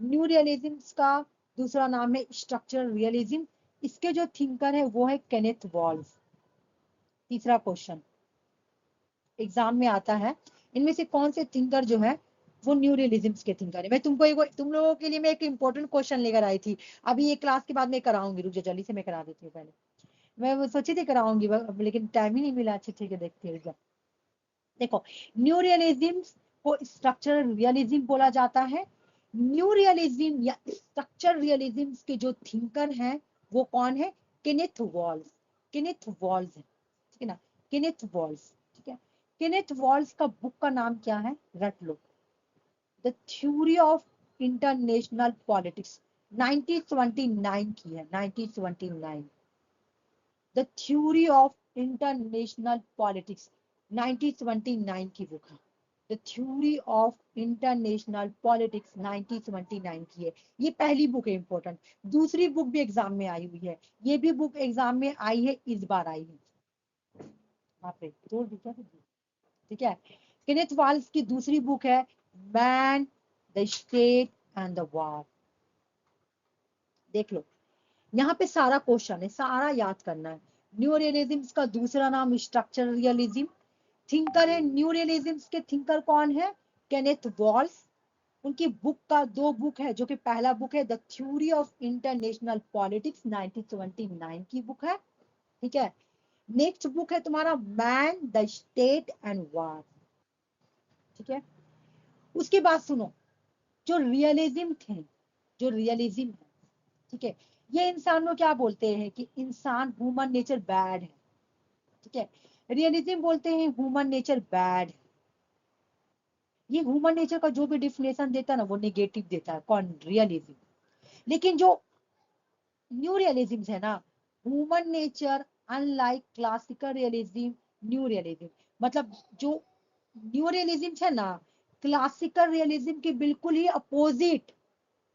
न्यू रियलिज्म का दूसरा नाम है स्ट्रक्चरल रियलिज्म। इसके जो थिंकर है वो है केनेथ वॉल्स। तीसरा क्वेश्चन एग्जाम में आता है, इनमें से कौन से थिंकर जो है वो न्यू रियलिज्म के थिंकर है। मैं तुम लोगों के लिए मैं एक इंपॉर्टेंट क्वेश्चन लेकर आई थी, अभी ये क्लास के बाद मैं कराऊंगी, रुक जा जल्दी से मैं करा देती हूँ पहले। मैं वो सोची थी कराऊंगी लेकिन टाइम ही नहीं मिला। अच्छा ठीक है देखते हैं। देखो न्यू रियलिज्म को स्ट्रक्चरल रियलिज्म बोला जाता है। न्यू रियलिज्म या स्ट्रक्चर रियलिज्म के जो थिंकर हैं वो कौन है, केनेथ वॉल्स, केनेथ वॉल्स है, ठीक है ना, केनेथ वॉल्स, ठीक है। केनेथ वॉल्स का बुक का नाम क्या है, रट लो, the theory of international politics, 1929 की है, 1929, the theory of international politics 1929 की बुक है। The theory of international politics 1929 की है, ये पहली बुक है इंपॉर्टेंट। दूसरी बुक भी एग्जाम में आई हुई है, ये भी बुक एग्जाम में आई है, इस बार आई है, वहां पे तोड़ दी क्या, ठीक है। केनेथ वाल्स की दूसरी बुक है man, the state and the war. देख लो, यहाँ पे सारा क्वेश्चन है, सारा याद करना है। न्यू रियलिज्म का दूसरा नाम स्ट्रक्चर रियलिज्म। थिंकर है न्यू रियलिज्म के थिंकर कौन है? Kenneth walls. उनकी बुक का 2 बुक है, जो कि पहला बुक है the theory of international politics 1929 की बुक है, ठीक है। नेक्स्ट बुक है तुम्हारा man, the state and war, ठीक है। उसके बाद सुनो, जो रियलिज्म थे, जो रियलिज्म है, ठीक है, ये इंसान को क्या बोलते हैं कि इंसान ह्यूमन नेचर बैड है, ठीक है। रियलिज्म बोलते हैं ह्यूमन नेचर बैड है। ये ह्यूमन नेचर का जो भी डिफिनेशन देता है ना, वो नेगेटिव देता है, कौन? रियलिज्म। लेकिन जो न्यू रियलिज्म है ना, human nature unlike classical realism, new realism, मतलब जो न्यू रियलिज्म है ना, क्लासिकल रियलिज्म के बिल्कुल ही अपोजिट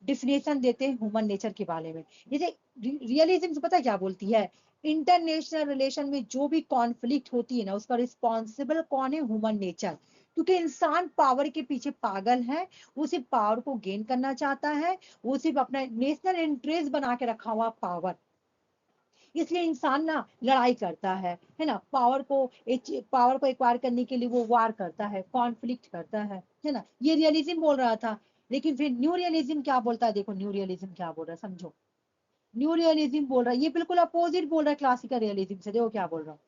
डिफिनेशन देते हैं ह्यूमन नेचर के बारे में। जैसे रियलिज्म पता है क्या बोलती है? इंटरनेशनल रिलेशन में जो भी कॉन्फ्लिक्ट होती है ना, उसका रिस्पॉन्सिबल कौन है? Human nature. क्योंकि इंसान पावर के पीछे पागल है, वो सिर्फ पावर को गेन करना चाहता है, वो सिर्फ अपना नेशनल इंटरेस्ट बना के रखा हुआ पावर, इसलिए इंसान ना लड़ाई करता है ना, पावर को एक्वायर करने के लिए वो वार करता है, कॉन्फ्लिक्ट करता है ना। ये रियलिज्म बोल रहा था। लेकिन फिर न्यू रियलिज्म क्या बोलता है? देखो न्यू रियलिज्म क्या बोल रहा है, समझो। न्यू रियलिज्म बोल रहा है, ये बिल्कुल अपोजिट बोल रहा है क्लासिकल रियलिज्म से। देखो क्या बोल रहा है,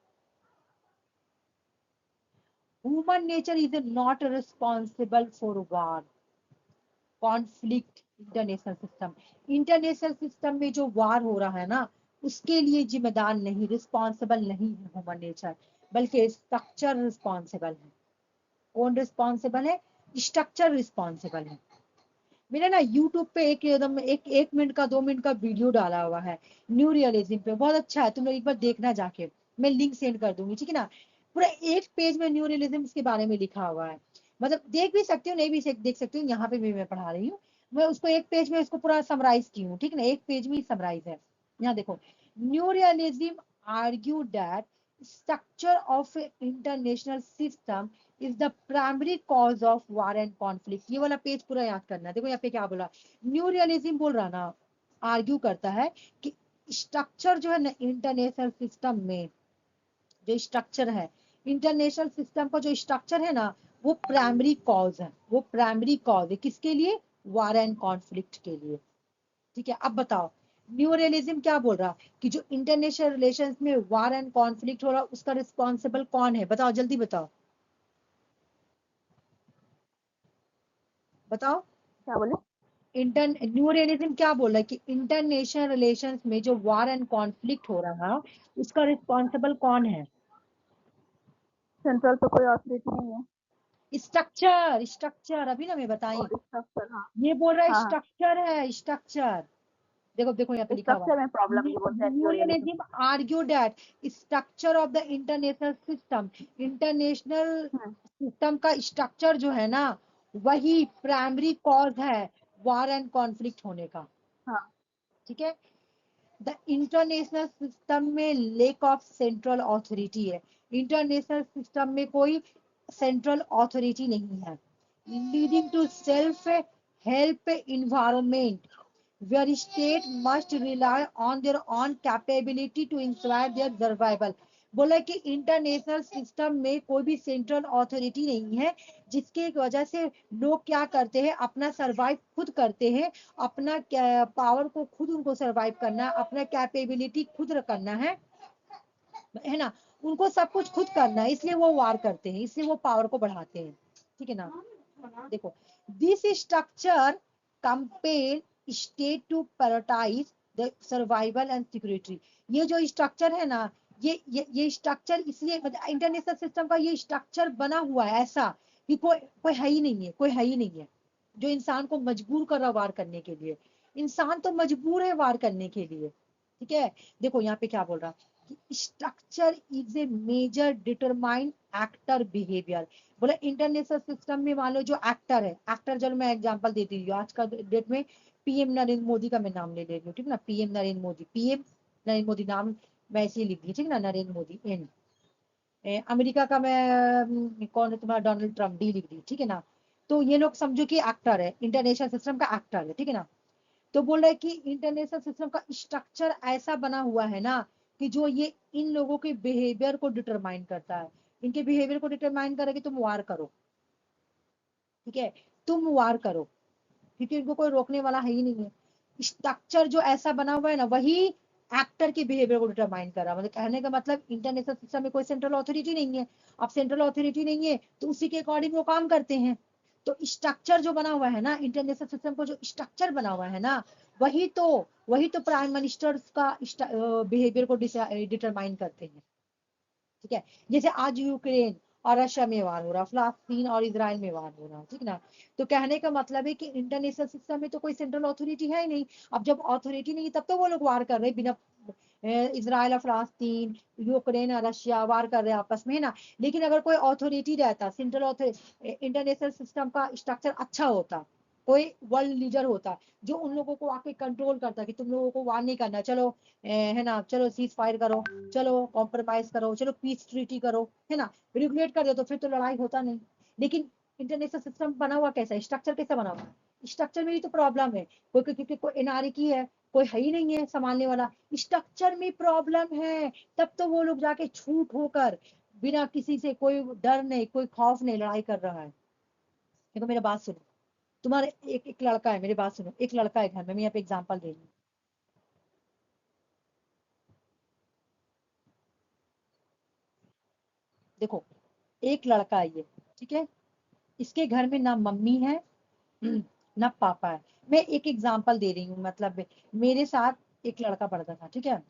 human nature is not responsible for war, conflict, international system. International system में जो वार हो रहा है ना, उसके लिए जिम्मेदार नहीं, रिस्पॉन्सिबल नहीं है ह्यूमन नेचर, बल्कि स्ट्रक्चर रिस्पॉन्सिबल है। कौन रिस्पॉन्सिबल है? स्ट्रक्चर रिस्पॉन्सिबल है। मैंने ना यूट्यूब पे एक एकदम एक मिनट का 2 मिनट का वीडियो डाला हुआ है न्यू रियलिज्म पे, बहुत अच्छा है, तुम लोग एक बार देखना जाके, मैं लिंक सेंड कर दूंगी, ठीक है ना। पूरा एक पेज में न्यू रियलिज्म के बारे में लिखा हुआ है, मतलब देख भी सकती हूँ, नहीं भी देख सकती हूँ, यहाँ पे भी मैं पढ़ा रही हूँ। मैं उसको एक पेज में इसको पूरा समराइज की हूँ, ठीक है ना, एक पेज में ही समराइज है। यहाँ देखो, new realism argue that structure of international system is the primary cause of war and conflict। ये वाला पेज पूरा याद करना है। देखो यहाँ पे क्या बोला, न्यू रियलिज्म बोल रहा ना, आर्ग्यू करता है कि स्ट्रक्चर जो है ना इंटरनेशनल सिस्टम में, जो स्ट्रक्चर है इंटरनेशनल सिस्टम का, जो स्ट्रक्चर है ना, वो प्राइमरी कॉज है, वो प्राइमरी कॉज है किसके लिए? वार एंड कॉन्फ्लिक्ट के लिए, ठीक है। अब बताओ न्यू रियलिज्म क्या बोल रहा कि जो इंटरनेशनल रिलेशंस में वार एंड कॉन्फ्लिक्ट हो रहा, उसका रिस्पॉन्सिबल कौन है? बताओ, जल्दी बताओ, बताओ। क्या बोले? न्यू रियलिज्म क्या बोल रहा है कि इंटरनेशनल रिलेशंस में जो वार एंड कॉन्फ्लिक्ट हो रहा है, उसका रिस्पॉन्सिबल कौन है? सेंट्रल पे कोई अथॉरिटी नहीं है। स्ट्रक्चर, स्ट्रक्चर, अभी ना मैं बताई। और स्ट्रक्चर, हाँ ये बोल रहा है हाँ स्ट्रक्चर है, स्ट्रक्चर। देखो देखो यहाँ पे हाँ, लिखा हुआ है, स्ट्रक्चर में प्रॉब्लम ये बोलते हैं new new realism. Realism argue that structure of the international system, international hmm, system का स्ट्रक्चर जो है ना, वही प्राइमरी कॉज है वार एंड कॉन्फ्लिक्ट होने का, हाँ ठीक है। द इंटरनेशनल सिस्टम में लेक ऑफ सेंट्रल अथॉरिटी है, इंटरनेशनल सिस्टम में कोई सेंट्रल अथॉरिटी नहीं है, leading to self help environment where state must rely on their own capability to ensure their survival। बोला कि इंटरनेशनल सिस्टम में कोई भी सेंट्रल अथॉरिटी नहीं है, जिसके वजह से लोग क्या करते हैं, अपना सरवाइव खुद करते हैं, अपना पावर को खुद उनको सरवाइव करना, अपना कैपेबिलिटी खुद करना है ना, उनको सब कुछ खुद करना है, इसलिए वो वार करते हैं, इसलिए वो पावर को बढ़ाते हैं, ठीक है ना। देखो, this structure compel state to prioritize the survival and security. ये जो स्ट्रक्चर है ना, ये स्ट्रक्चर इसलिए, मतलब इंटरनेशनल सिस्टम का ये स्ट्रक्चर बना हुआ है ऐसा कि कोई है ही नहीं है, कोई है ही नहीं है जो इंसान को मजबूर कर रहा वार करने के लिए। इंसान तो मजबूर है वार करने के लिए, ठीक है। देखो यहाँ पे क्या बोल रहा, structure is a major determine actor behaviour. बोला इंटरनेशनल सिस्टम में मान लो जो एक्टर है, एक्टर, चलो मैं एग्जांपल देती हूँ, आज का डेट में पीएम नरेंद्र मोदी का मैं नाम ले रही हूँ, ठीक है ना, पीएम नरेंद्र मोदी, पीएम नरेंद्र मोदी नाम मैं ऐसे ही लिख दी, ठीक है ना, नरेंद्र मोदी एन। अमेरिका का मैं कौन है तुम्हारा, डोनाल्ड ट्रम्प, डी लिख दी, ठीक है ना। तो ये लोग समझो कि एक्टर है, इंटरनेशनल सिस्टम का एक्टर है, ठीक है ना। तो बोल रहा है कि इंटरनेशनल सिस्टम का स्ट्रक्चर ऐसा बना हुआ है ना कि जो ये इन लोगों के बिहेवियर को डिटरमाइन करता है। इनके बिहेवियर को डिटरमाइन करे कि तुम वार करो, ठीक है, तुम वार करो, क्योंकि इनको कोई रोकने वाला है ही नहीं है। स्ट्रक्चर जो ऐसा बना हुआ है ना, वही एक्टर के बिहेवियर को डिटरमाइन कर रहा है। मतलब कहने का मतलब इंटरनेशनल सिस्टम में कोई सेंट्रल अथॉरिटी नहीं है। अब सेंट्रल अथॉरिटी नहीं है तो उसी के अकॉर्डिंग वो काम करते हैं। तो स्ट्रक्चर जो बना हुआ है ना, इंटरनेशनल सिस्टम को जो स्ट्रक्चर बना हुआ है ना, वही तो प्राइम मिनिस्टर का बिहेवियर को डिटरमाइन करते हैं, ठीक है। जैसे आज यूक्रेन और रशिया में वार हो रहा, फिलिस्तीन और इजराइल में वार हो रहा, ठीक ना। तो कहने का मतलब है कि इंटरनेशनल सिस्टम में तो कोई सेंट्रल अथॉरिटी है ही नहीं। अब जब अथॉरिटी नहीं है तब तो वो लोग वार कर रहे हैं बिना इजराइल और फिलिस्तीन, यूक्रेन और रशिया वार कर रहे हैं आपस में, है ना। लेकिन अगर कोई अथॉरिटी रहता, सेंट्रल अथॉरिटी, इंटरनेशनल सिस्टम का स्ट्रक्चर अच्छा होता, कोई वर्ल्ड लीडर होता जो उन लोगों को आके कंट्रोल करता कि तुम लोगों को वार नहीं करना, चलो है ना, चलो सीज फायर करो, चलो कॉम्प्रोमाइज करो, चलो पीस ट्रीटी करो, है ना, रेगुलेट कर दो, तो फिर तो लड़ाई होता नहीं। लेकिन इंटरनेशनल सिस्टम बना हुआ कैसा है, स्ट्रक्चर कैसा बना हुआ है, स्ट्रक्चर में ही तो प्रॉब्लम है। क्योंकि कोई एनआरकी है, कोई है ही नहीं है संभालने वाला, स्ट्रक्चर में प्रॉब्लम है। तब तो वो लोग जाके छूट होकर बिना किसी से, कोई डर नहीं, कोई खौफ नहीं, लड़ाई कर रहा है। देखो मेरा बात सुनो, तुम्हारे एक एक लड़का है, मेरी बात सुनो, एक लड़का है घर में, मैं यहाँ पे एग्जांपल दे रही हूँ। देखो एक लड़का है ये, ठीक है, इसके घर में ना मम्मी है ना पापा है। मैं एक एग्जांपल दे रही हूँ, मतलब मेरे साथ एक लड़का पढ़ता था, ठीक है,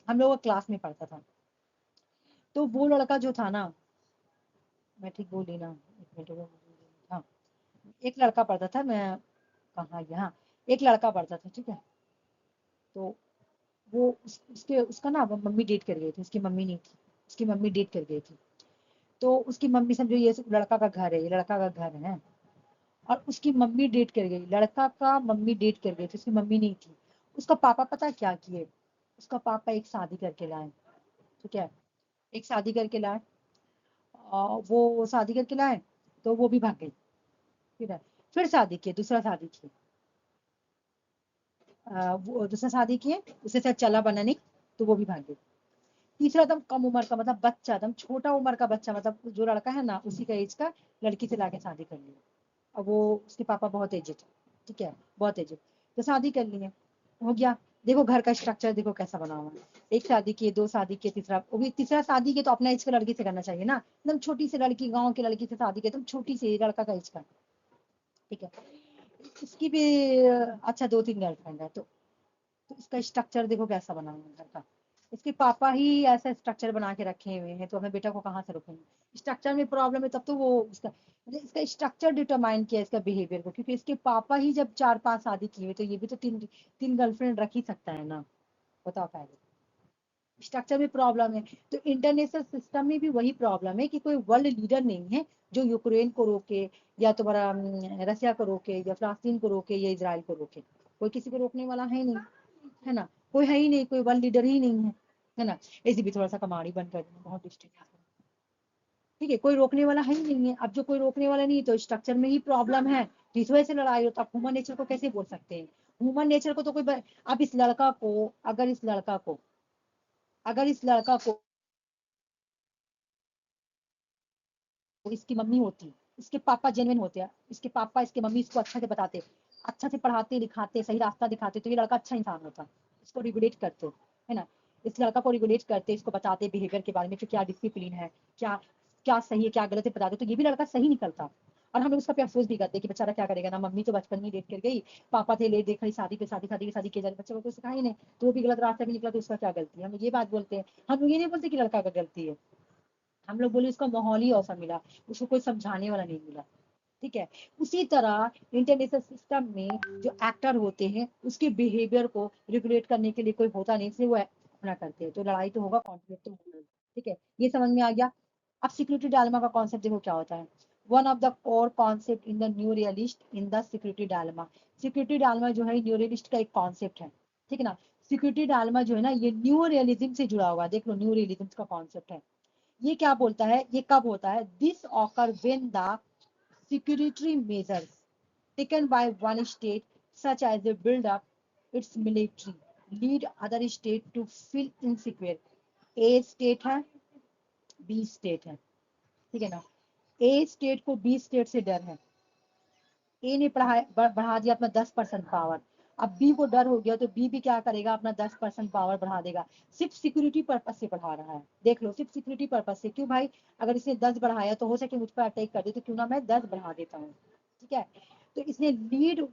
हम लोग क्लास में पढ़ता था। तो वो लड़का जो था ना, मैं ठीक बोली ना, एक मिनट रुको, हाँ, एक लड़का पढ़ता था, मैं कहाँ, यहाँ एक लड़का पढ़ता था, ठीक है। तो वो उसके उसका ना मम्मी डेट कर गई थी, उसकी मम्मी नहीं थी, उसकी मम्मी डेट कर गई थी। तो उसकी मम्मी, समझो ये लड़का का घर है, ये लड़का का घर है, और उसकी मम्मी डेट कर गई, लड़का का मम्मी डेट कर गई थी, उसकी मम्मी नहीं थी। उसका पापा पता क्या किए, उसका पापा एक शादी करके लाए, ठीक है, एक शादी करके लाए, वो शादी करके लाए, तो वो भी भाग गई, ठीक है। फिर शादी किए, दूसरा शादी किए, वो दूसरा शादी किए, उससे शायद चला बना नहीं, तो वो भी भाग गई। तीसरा एकदम कम उम्र का, मतलब बच्चा, एकदम छोटा उम्र का बच्चा, मतलब जो लड़का है ना उसी का एज का, लड़की से लाके शादी कर लिया। अब वो, उसके पापा बहुत एजेड, ठीक है, बहुत एजेड, तो शादी कर लिए, हो गया। देखो घर का स्ट्रक्चर देखो कैसा बना हुआ है, एक शादी किए, दो शादी किए, तीसरा, वो भी तीसरा शादी किए तो अपना एज का लड़की से करना चाहिए ना, एकदम छोटी सी लड़की, गाँव की लड़की से शादी किए, एकदम छोटी सी लड़का का एज का, ठीक है। इसकी भी अच्छा दो तीन गर्लफ्रेंड है। तो इसका स्ट्रक्चर देखो कैसा बना हुआ है घर का। इसके पापा ही ऐसा स्ट्रक्चर बना के रखे हुए हैं, तो अपने बेटा को कहाँ से रोकेंगे। स्ट्रक्चर में प्रॉब्लम है, तब तो वो उसका, मतलब इसका स्ट्रक्चर डिटरमाइन किया इसका बिहेवियर को, क्योंकि इसके पापा ही जब चार पांच शादी की हुई, तो ये भी तो तीन तीन गर्लफ्रेंड रख ही सकता है ना, बताओ पहले। स्ट्रक्चर में प्रॉब्लम है। तो इंटरनेशनल सिस्टम में भी वही प्रॉब्लम है कि कोई वर्ल्ड लीडर नहीं है जो यूक्रेन को रोके, या तुम्हारा रसिया को रोके, या फिलिस्तीन को रोके, या इसराइल को रोके। कोई किसी को रोकने वाला है नहीं, है ना, कोई है ही नहीं, कोई वर्ल्ड लीडर ही नहीं है ना। ऐसे भी थोड़ा सा कमाड़ी बंद कर देना, बहुत डिस्टर्ब, ठीक है, कोई रोकने वाला है ही नहीं है। अब जो कोई रोकने वाला नहीं है, तो स्ट्रक्चर में ही प्रॉब्लम है, तो इस वजह से लड़ाई हो। तो आप ह्यूमन नेचर को कैसे बोल सकते हैं, ह्यूमन नेचर को तो कोई अब इस लड़का को, अगर इस लड़का को, अगर इस लड़का को इसकी मम्मी होती, इसके पापा जेन्युइन होते हैं, इसके पापा इसके मम्मी इसको अच्छा से बताते, अच्छा से पढ़ाते लिखाते, सही रास्ता दिखाते, तो ये लड़का अच्छा इंसान होता। इसको रेगुलेट करते, है ना, इस लड़का को रेगुलेट करते, इसको बताते बिहेवियर के बारे में कि क्या डिसिप्लिन है, क्या क्या सही है क्या गलत है बताते, तो ये भी लड़का सही निकलता। और हम लोग उसका पे अफसोस भी करते कि बेचारा क्या करेगा ना, मम्मी तो बचपन में डेट कर गई, पापा थे ले देख रही शादी पे शादी, शादी की शादी किया जा रहा, बच्चे को कुछ सिखाया ही नहीं, तो वो भी गलत रास्ते में निकला, तो उसका क्या गलती है। हम ये बात बोलते हैं, हम लोग ये नहीं बोलते कि लड़का का गलती है, हम लोग बोले उसका माहौल ही ऐसा मिला, उसको कोई समझाने वाला नहीं मिला, ठीक है। उसी तरह इंटरनेशनल सिस्टम में जो एक्टर होते हैं, उसके बिहेवियर को रेगुलेट करने के लिए कोई होता नहीं, इसलिए वो अपना करते हैं, तो लड़ाई तो होगा, कॉन्फ्लिक्ट तो होगा, ठीक है, ये समझ में आ गया। अब सिक्योरिटी डायलेमा का कॉन्सेप्ट देखो क्या होता है। One of the core concept in the new realist in the security dilemma. Security dilemma जो है न्यू रियलिस्ट का एक कॉन्सेप्ट है, ठीक है ना। सिक्योरिटी डायलेमा जो है ना, ये न्यू रियलिज्म से जुड़ा हुआ है, देख लो न्यू रियलिज्म का कॉन्सेप्ट है। ये क्या बोलता है, ये कब होता है, this occur when the security measures taken by one state such as a build up its military lead other state to feel insecure। A state है, बी स्टेट है, ठीक है ना, ए स्टेट को बी स्टेट से डर है, ए ने बढ़ा दिया अपना 10% पावर, अब बी को डर हो गया तो बी भी क्या करेगा, अपना 10% पावर बढ़ा देगा, सिर्फ सिक्योरिटी पर्पज से बढ़ा रहा है, देख लो सिर्फ सिक्योरिटी पर्पज से, क्यों भाई, अगर इसने 10 बढ़ाया तो हो सके मुझ पर अटैक कर दे, तो क्यों ना मैं 10 बढ़ा देता हूँ, ठीक है। तो इसने lead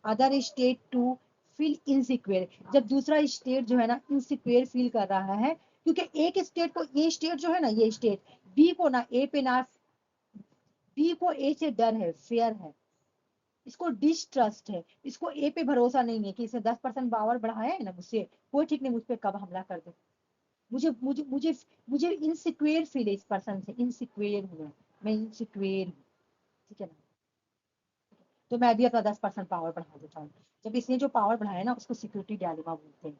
other state to feel insecure, जब दूसरा स्टेट जो है ना इनसिक्योर फील कर रहा है, क्योंकि एक स्टेट को, ये स्टेट जो है ना, ये स्टेट बी को ना ए पे ना, बी को ए से डर है, फेयर है, इसको डिस्ट्रस्ट है, इसको ए पे भरोसा नहीं है कि इसने 10% पावर बढ़ाया है ना मुझसे, कोई ठीक नहीं मुझ पे कब हमला कर दे, मुझे मुझे मुझे मुझे इनसिक्योर फील है इस पर्सन से, इनसिक्योर हूँ मैं इनसिक्योर हूँ, ठीक है ना, तो मैं भी अपना 10% पावर बढ़ा देता हूँ, जब इसने जो पावर बढ़ाया ना उसको सिक्योरिटी डायलेमा बोलते हैं।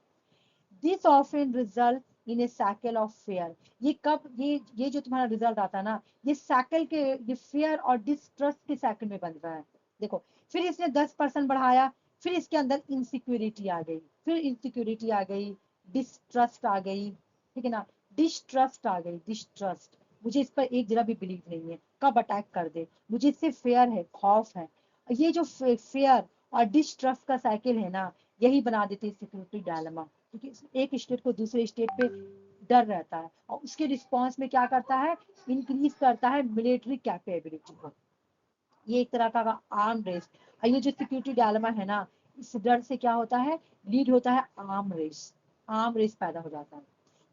This often result in A cycle of fair, ये कब, ये जो तुम्हारा रिजल्ट आता है ना, ये साइकिल के, ये फेयर और डिस्ट्रस्ट के साइकिल में बन रहा है, देखो, फिर इसने 10% बढ़ाया, फिर इसके अंदर इनसिक्योरिटी आ गई, फिर इनसिक्योरिटी आ गई, डिस्ट्रस्ट आ गई, ठीक है ना, डिस्ट्रस्ट आ गई, डिस्ट्रस्ट, मुझे इस पर एक जरा भी बिलीव नहीं है, कब अटैक कर दे, मुझे इससे फेयर है, खौफ है, ये जो फेयर और डिस्ट्रस्ट का साइकिल है ना, यही बना देती है सिक्योरिटी डायलेमा, क्योंकि एक स्टेट को दूसरे स्टेट पे डर रहता है और उसके रिस्पॉन्स में क्या करता है, इंक्रीज करता है मिलिट्री कैपेबिलिटी को, ये एक तरह का आर्म रेस, और ये जो सिक्योरिटी डायलेमा है ना, इस डर से क्या होता है, लीड होता है आर्म रेस, आर्म रेस पैदा हो जाता है,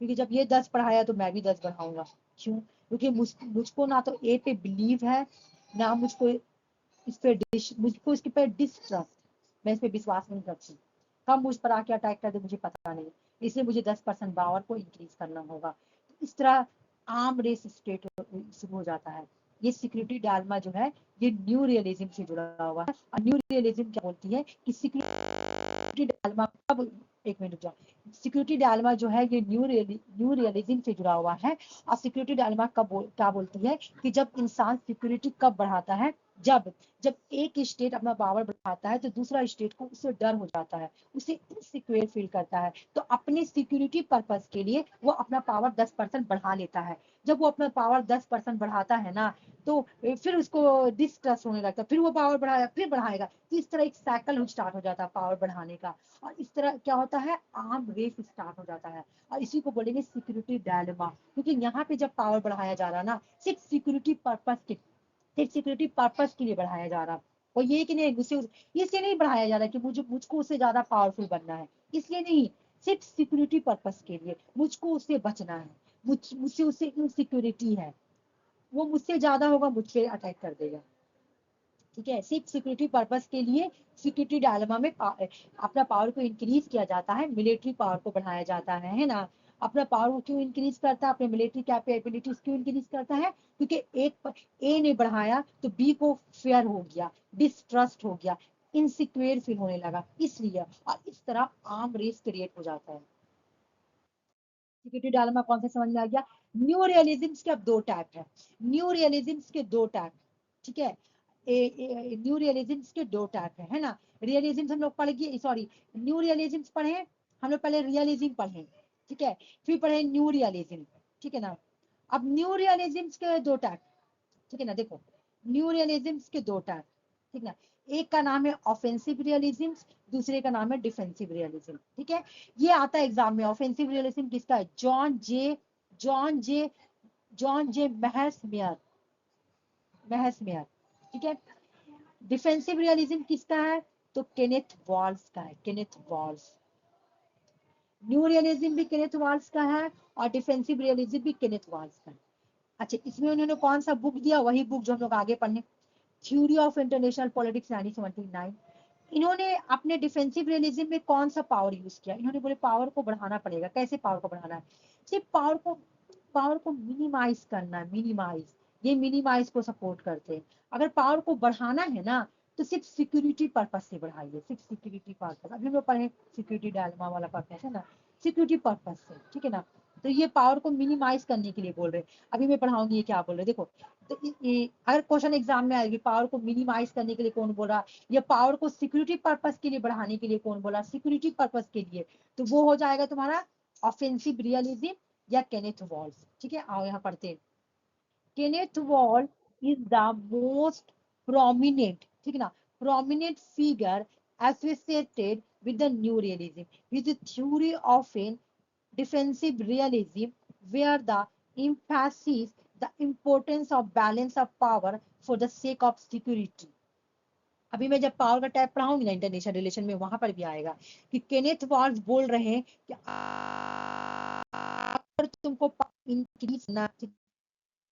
क्योंकि जब ये 10 बढ़ाया तो मैं भी 10 बढ़ाऊंगा, क्यों, क्योंकि मुझको ना तो ए पे बिलीव है, ना मुझको इस पे मुझको इसके पे डिस्ट्रस्ट, मैं इस पे विश्वास नहीं करती, कब मुझ पर आके अटैक कर दे मुझे पता नहीं, इसलिए मुझे 10% पावर को इंक्रीज करना होगा, तो इस तरह आर्म रेस स्टेट शुरू हो जाता है। ये सिक्योरिटी डायलेमा जो है ये न्यू रियलिज्म से जुड़ा हुआ है, और न्यू रियलिज्म क्या बोलती है कि सिक्योरिटी डायलेमा कब, एक मिनट जाओ, सिक्योरिटी डायलेमा जो है ये न्यू रियलिज्म से जुड़ा हुआ है, और सिक्योरिटी डायलेमा क्या बोलती है कि जब इंसान सिक्योरिटी कब बढ़ाता है, जब जब एक स्टेट अपना पावर बढ़ाता है तो दूसरा स्टेट को उससे डर हो जाता है, उसे इनसिक्योर फील करता है, तो अपने सिक्योरिटी पर्पस के लिए वो अपना पावर 10% बढ़ा लेता है, जब वो अपना पावर 10% बढ़ाता है ना, तो फिर उसको डिस्ट्रस्ट होने लगता है, फिर वो पावर बढ़ाया, फिर बढ़ाएगा, तो इस तरह एक साइकिल स्टार्ट हो जाता है पावर बढ़ाने का, और इस तरह क्या होता है, आर्म रेस स्टार्ट हो जाता है, और इसी को बोलेंगे सिक्योरिटी डायलेमा, क्योंकि यहाँ पे जब पावर बढ़ाया जा रहा है ना, सिर्फ सिक्योरिटी पर्पस के, सिर्फ सिक्योरिटी पर्पस के लिए बढ़ाया जा रहा, और ये कि नहीं मुझसे इसलिए नहीं बढ़ाया जा रहा कि मुझको उससे ज्यादा पावरफुल बनना है, इसलिए नहीं, सिर्फ सिक्योरिटी पर्पस के लिए, मुझको उससे बचना है, मुझसे उससे इनसिक्योरिटी है, वो मुझसे ज्यादा होगा मुझ पे अटैक कर देगा, ठीक है, सिर्फ सिक्योरिटी पर्पस के लिए सिक्योरिटी डायलेमा में अपना पावर को इंक्रीज किया जाता है, मिलिट्री पावर को बढ़ाया जाता है ना, अपना पावर को क्यों इंक्रीज करता है, अपने मिलिट्री कैपेबिलिटीज क्यों इंक्रीज करता है, क्योंकि एक ए ने बढ़ाया तो बी को फेयर हो गया, डिस्ट्रस्ट हो गया, इनसिक्योर फील होने लगा, इसलिए, और इस तरह आर्म रेस क्रिएट हो जाता है। सिक्योरिटी डायलेमा कौन सा समझ में आ गया, न्यू रियलिज्म्स के अब दो टाइप है, न्यू रियलिज्म्स के दो टाइप, ठीक है, न्यू रियलिज्म्स के दो टाइप है ना, रियलिज्म हम लोग पढ़ेंगे, सॉरी, न्यू रियलिज्म्स पढ़े, हम लोग पहले रियलिज्म पढ़े, ठीक है, फिर पढ़े न्यू रियलिज्म, ठीक है ना, अब न्यू रियलिज्म्स के दो टाइप, ठीक है ना, देखो, न्यू रियलिज्म्स के दो टाइप, ठीक ना, एक का नाम है ऑफेंसिव रियलिज्म, दूसरे का नाम है डिफेंसिव रियलिज्म, ठीक है, ये आता है एग्जाम में, ऑफेंसिव रियलिज्म किसका है, जॉन जे जॉन जे महसमेयर, ठीक है, डिफेंसिव रियलिज्म किसका है, तो केनेथ वॉल्स का है, केनेथ वॉल्स, न्यू रियलिज्म भी केनेथ वॉल्स का है और डिफेंसिव रियलिज्म भी केनेथ वॉल्स का है। अच्छा, इसमें उन्होंने कौन सा बुक दिया, वही बुक जो हम लोग आगे पढ़ने, थ्योरी ऑफ इंटरनेशनल पॉलिटिक्स 1979, इन्होंने अपने डिफेंसिव रियलिज्म में कौन सा पावर यूज किया, इन्होंने बोले पावर को बढ़ाना पड़ेगा, कैसे पावर को बढ़ाना है, सिर्फ पावर को मिनिमाइज करना है, मिनिमाइज, ये मिनिमाइज को सपोर्ट करते हैं, अगर पावर को बढ़ाना है ना तो सिर्फ सिक्योरिटी पर्पज से बढ़ाइए, सिर्फ सिक्योरिटी पर्पज, अभी हम लोग पढ़े सिक्योरिटी डायलेमा वाला पर्पज है ना, सिक्योरिटी पर्पज से, ठीक है ना, तो ये पावर को मिनिमाइज करने के लिए बोल रहे हैं। अभी मैं पढ़ाऊंगी ये क्या बोल रहे हैं, देखो। तो ये अगर क्वेश्चन एग्जाम में आएगी, पावर को मिनिमाइज करने के लिए कौन बोल रहा, या पावर को सिक्योरिटी पर्पस के लिए बढ़ाने के लिए कौन बोला, सिक्योरिटी पर्पस के लिए, तो वो हो जाएगा तुम्हारा ऑफेंसिव रियलिज्म या केनेथ वॉल्स। ठीक है, आओ यहाँ पढ़ते हैं। Kenneth wall is the most prominent, ठीक है ना, prominent figure associated with the new realism, with the theory of an defensive realism, where the emphasis the importance of balance of power for the sake of security. अभी मैं जब power का type पढ़ाऊंगी ना international relation में, वहां पर भी आएगा कि केनेथ वॉल्स बोल रहे हैं कि अगर तुमको इंक्रीज ना, ठीक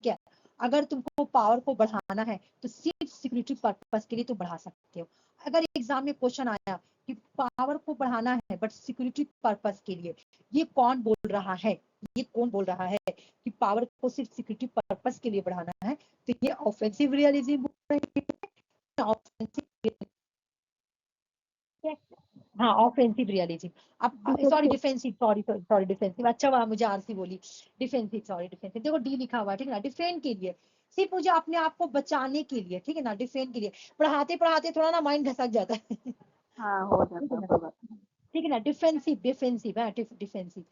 है, अगर तुमको पावर को बढ़ाना है तो सिर्फ सिक्योरिटी पर्पस के लिए तुम बढ़ा सकते हो। अगर एग्जाम में क्वेश्चन आया कि पावर को बढ़ाना है बट सिक्योरिटी पर्पस के लिए, ये कौन बोल रहा है, ये कौन बोल रहा है कि पावर को सिर्फ सिक्योरिटी पर्पस के लिए बढ़ाना है, तो ये ऑफेंसिव रियलिज्म बोल रहे हैं। ऑफेंसिव, हाँ ऑफेंसिव रियलिज्म। अब sorry defensive, sorry sorry defensive, अच्छा हुआ मुझे आरसी बोली, डिफेंसिव, सॉरी डिफेंसिव, देखो डी लिखा हुआ है, ठीक है ना, डिफेंड के लिए, सिर्फ मुझे अपने आप को बचाने के लिए, ठीक है ना, डिफेंड के लिए। पढ़ाते पढ़ाते थोड़ा ना माइंड घसक जाता है। हाँ हो ठीक जाता है है, ना, कोई बात नहीं। ठीक है ना, डिफेंसिव, डिफेंसिव है, डिफेंसिव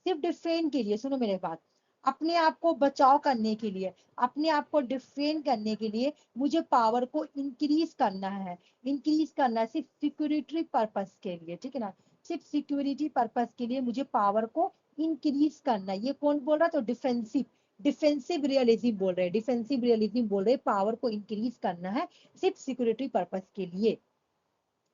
सिर्फ डिफेंड के लिए, सुनो मेरे बात, अपने आप को बचाव करने के लिए, अपने आप को डिफेंड करने के लिए मुझे पावर को इंक्रीज करना है, इंक्रीज करना है सिर्फ सिक्योरिटी पर्पस के लिए, ठीक है ना, सिर्फ सिक्योरिटी पर्पस के लिए मुझे पावर को इंक्रीज करना है। ये कौन बोल रहा है, तो डिफेंसिव, डिफेंसिव रियलिज्म बोल रहे हैं, डिफेंसिव रियलिज्म बोल रहे हैं पावर को इंक्रीज करना है सिर्फ सिक्योरिटी पर्पस के लिए।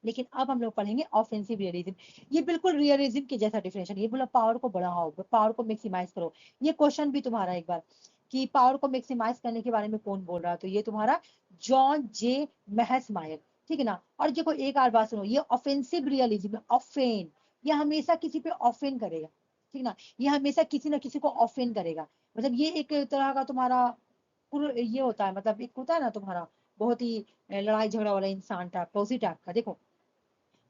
लेकिन अब हम लोग पढ़ेंगे ऑफेंसिव रियलिज्म। ये बिल्कुल रियलिज्म के जैसा डिफिनेशन, ये बोला पावर को बढ़ाओ, पावर को मैक्सिमाइज करो। ये क्वेश्चन भी तुम्हारा एक बार कि पावर को मैक्सिमाइज करने के बारे में कौन बोल रहा है, तो ये तुम्हारा जॉन जे महसमायर, ठीक है ना। और देखो एक और बात सुनो, ये ऑफेंसिव रियलिज्म, ऑफेन, ये हमेशा किसी पे ऑफेन करेगा, ठीक ना, ये हमेशा किसी ना किसी को ऑफेन करेगा। मतलब ये एक तरह का तुम्हारा ये होता है, मतलब एक होता है ना तुम्हारा बहुत ही लड़ाई झगड़ा वाला इंसान टाइप का, उसी टाइप का। देखो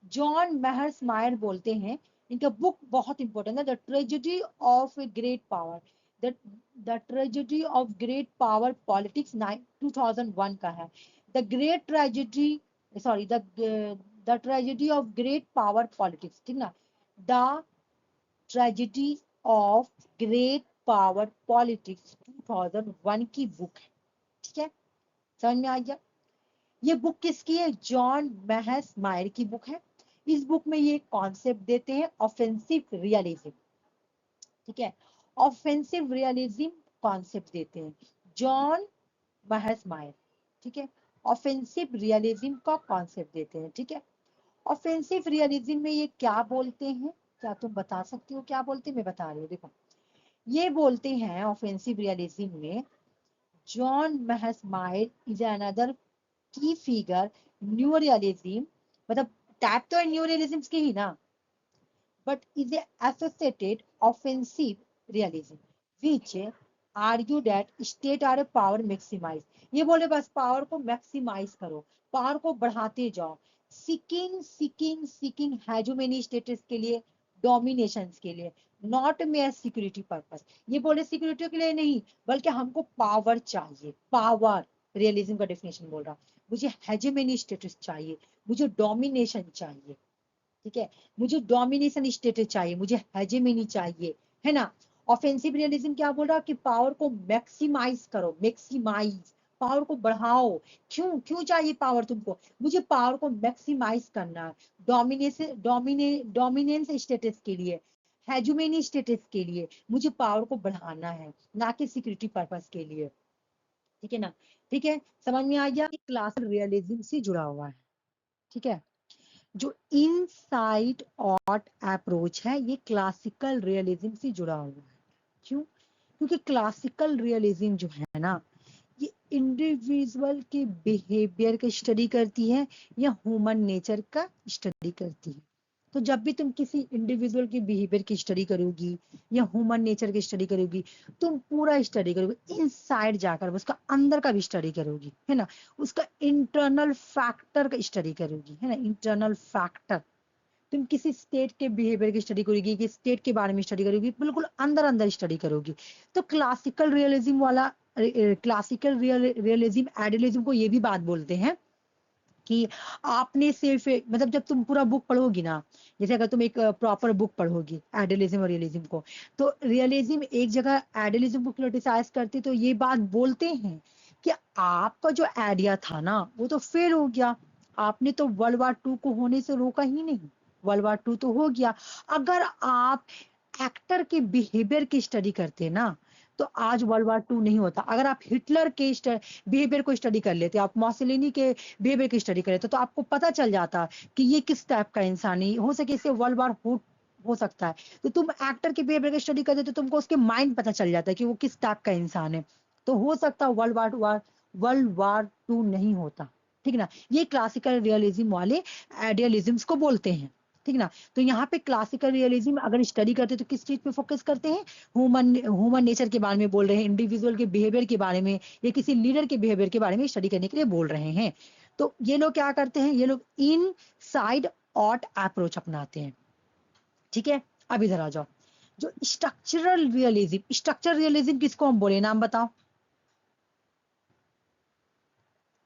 जॉन महर्स मायर बोलते हैं, इनका बुक बहुत इंपॉर्टेंट है, the tragedy of great power, the tragedy of great power politics 2001 का है। The great tragedy, sorry the tragedy of great power politics, ठीक ना, the tragedy of great power politics 2001 की बुक है, ठीक है, समझ में आ गया। ये बुक किसकी है, जॉन महस मायर की बुक है। इस बुक में ये कॉन्सेप्ट देते हैं ऑफेंसिव रियलिज्म, ठीक है, ऑफेंसिव रियलिज्म कॉन्सेप्ट देते हैं जॉन महस मायर, ठीक है, ऑफेंसिव रियलिज्म का कॉन्सेप्ट देते हैं, ठीक है। ऑफेंसिव रियलिज्म में ये क्या बोलते हैं, क्या तुम बता सकती हो क्या बोलते हैं, मैं बता रही हूँ, देखो ये बोलते हैं ऑफेंसिव रियलिज्म में, John Mahas Mayar is another की फिगर न्यू रियलिज्म, मतलब टैप तो है न्यू रियलिज्म की ही ना, but is a associated offensive realism which argue that state are a power maximize, ये बोले बस पावर को मैक्सिमाइज करो, पावर को बढ़ाते जाओ, सीकिंग सीकिंग सीकिंग हेजुमेनी स्टेटस के लिए, डोमिनेशन के लिए, नॉट मेयर सिक्योरिटी पर्पस, ये बोले सिक्योरिटी के लिए नहीं बल्कि हमको पावर चाहिए, पावर, रियलिज्म का डेफिनेशन बोल रहा, मुझे हेजुमेनी स्टेटस चाहिए, मुझे डोमिनेशन चाहिए, ठीक है, मुझे डोमिनेशन स्टेटस चाहिए, मुझे हेजेमनी चाहिए, है ना। ऑफेंसिव रियलिज्म क्या बोल रहा कि पावर को मैक्सिमाइज करो, मैक्सिमाइज, पावर को बढ़ाओ, क्यों क्यों चाहिए पावर तुमको, मुझे पावर को मैक्सिमाइज करना है, डोमिनेशन डोमिनेंस स्टेटस के लिए, हेजुमेनी स्टेटस के लिए मुझे पावर को बढ़ाना है, ना कि सिक्योरिटी पर्पस के लिए, ठीक है ना। ठीक है, समझ में आ गया, क्लास रियलिज्म से जुड़ा हुआ है, ठीक है। जो इनसाइड आउट अप्रोच है ये क्लासिकल रियलिज्म से जुड़ा हुआ है, क्यों, क्योंकि क्लासिकल रियलिज्म जो है ना, ये इंडिविजुअल के बिहेवियर का स्टडी करती है या ह्यूमन नेचर का स्टडी करती है। तो जब भी तुम किसी इंडिविजुअल के बिहेवियर की स्टडी करोगी या ह्यूमन नेचर की स्टडी करोगी, तुम पूरा स्टडी करोगी इनसाइड जाकर, उसका अंदर का भी स्टडी करोगी, है ना, उसका इंटरनल फैक्टर का स्टडी करोगी, है ना, इंटरनल फैक्टर, तुम किसी स्टेट के बिहेवियर की स्टडी करोगी, कि स्टेट के बारे में स्टडी करोगी, बिल्कुल अंदर अंदर स्टडी करोगी। तो क्लासिकल रियलिज्म वाला, क्लासिकल रियलिज्म आइडियलिज्म को ये भी बात बोलते हैं कि आपने सिर्फ मतलब जब तुम पूरा बुक पढ़ोगी ना, जैसे अगर तुम एक प्रॉपर बुक पढ़ोगी आइडियलिज्म और रियलिज्म को, तो रियलिज्म एक जगह आइडियलिज्म को क्रिटिसाइज करते तो ये बात बोलते हैं कि आपका जो आइडिया था ना वो तो फेल हो गया, आपने तो वर्ल्ड वार 2 को होने से रोका ही नहीं, वर्ल्ड वार 2 तो हो गया। अगर आप एक्टर के बिहेवियर की स्टडी करते ना तो आज वर्ल्ड वार 2 नहीं होता। अगर आप हिटलर के बिहेवियर को स्टडी कर लेते, आप मॉसिलिनी के बिहेवियर की स्टडी कर लेते, तो आपको पता चल जाता कि ये किस टाइप का इंसान है, हो सके इससे वर्ल्ड वार हो सकता है। तो तुम एक्टर के बिहेवियर की स्टडी करते तो तुमको उसके माइंड पता चल जाता है कि वो किस टाइप का इंसान है, तो हो सकता वर्ल्ड वार 2 नहीं होता। ठीक ना, ये क्लासिकल रियलिज्म वाले आइडियलिज्म्स को बोलते हैं। ठीक ना, तो यहाँ पे क्लासिकल रियलिज्म अगर स्टडी करते हैं तो किस चीज पे फोकस करते हैं, ह्यूमन नेचर के बारे में बोल रहे हैं, इंडिविजुअल के बिहेवियर के बारे में या किसी लीडर के बिहेवियर के बारे में स्टडी करने के लिए बोल रहे हैं। तो ये लोग क्या करते हैं, ये लोग इन साइड आउट अप्रोच अपनाते हैं। ठीक है, अब इधर आ जाओ, जो स्ट्रक्चरल रियलिज्म किसको हम बोले, नाम बताओ।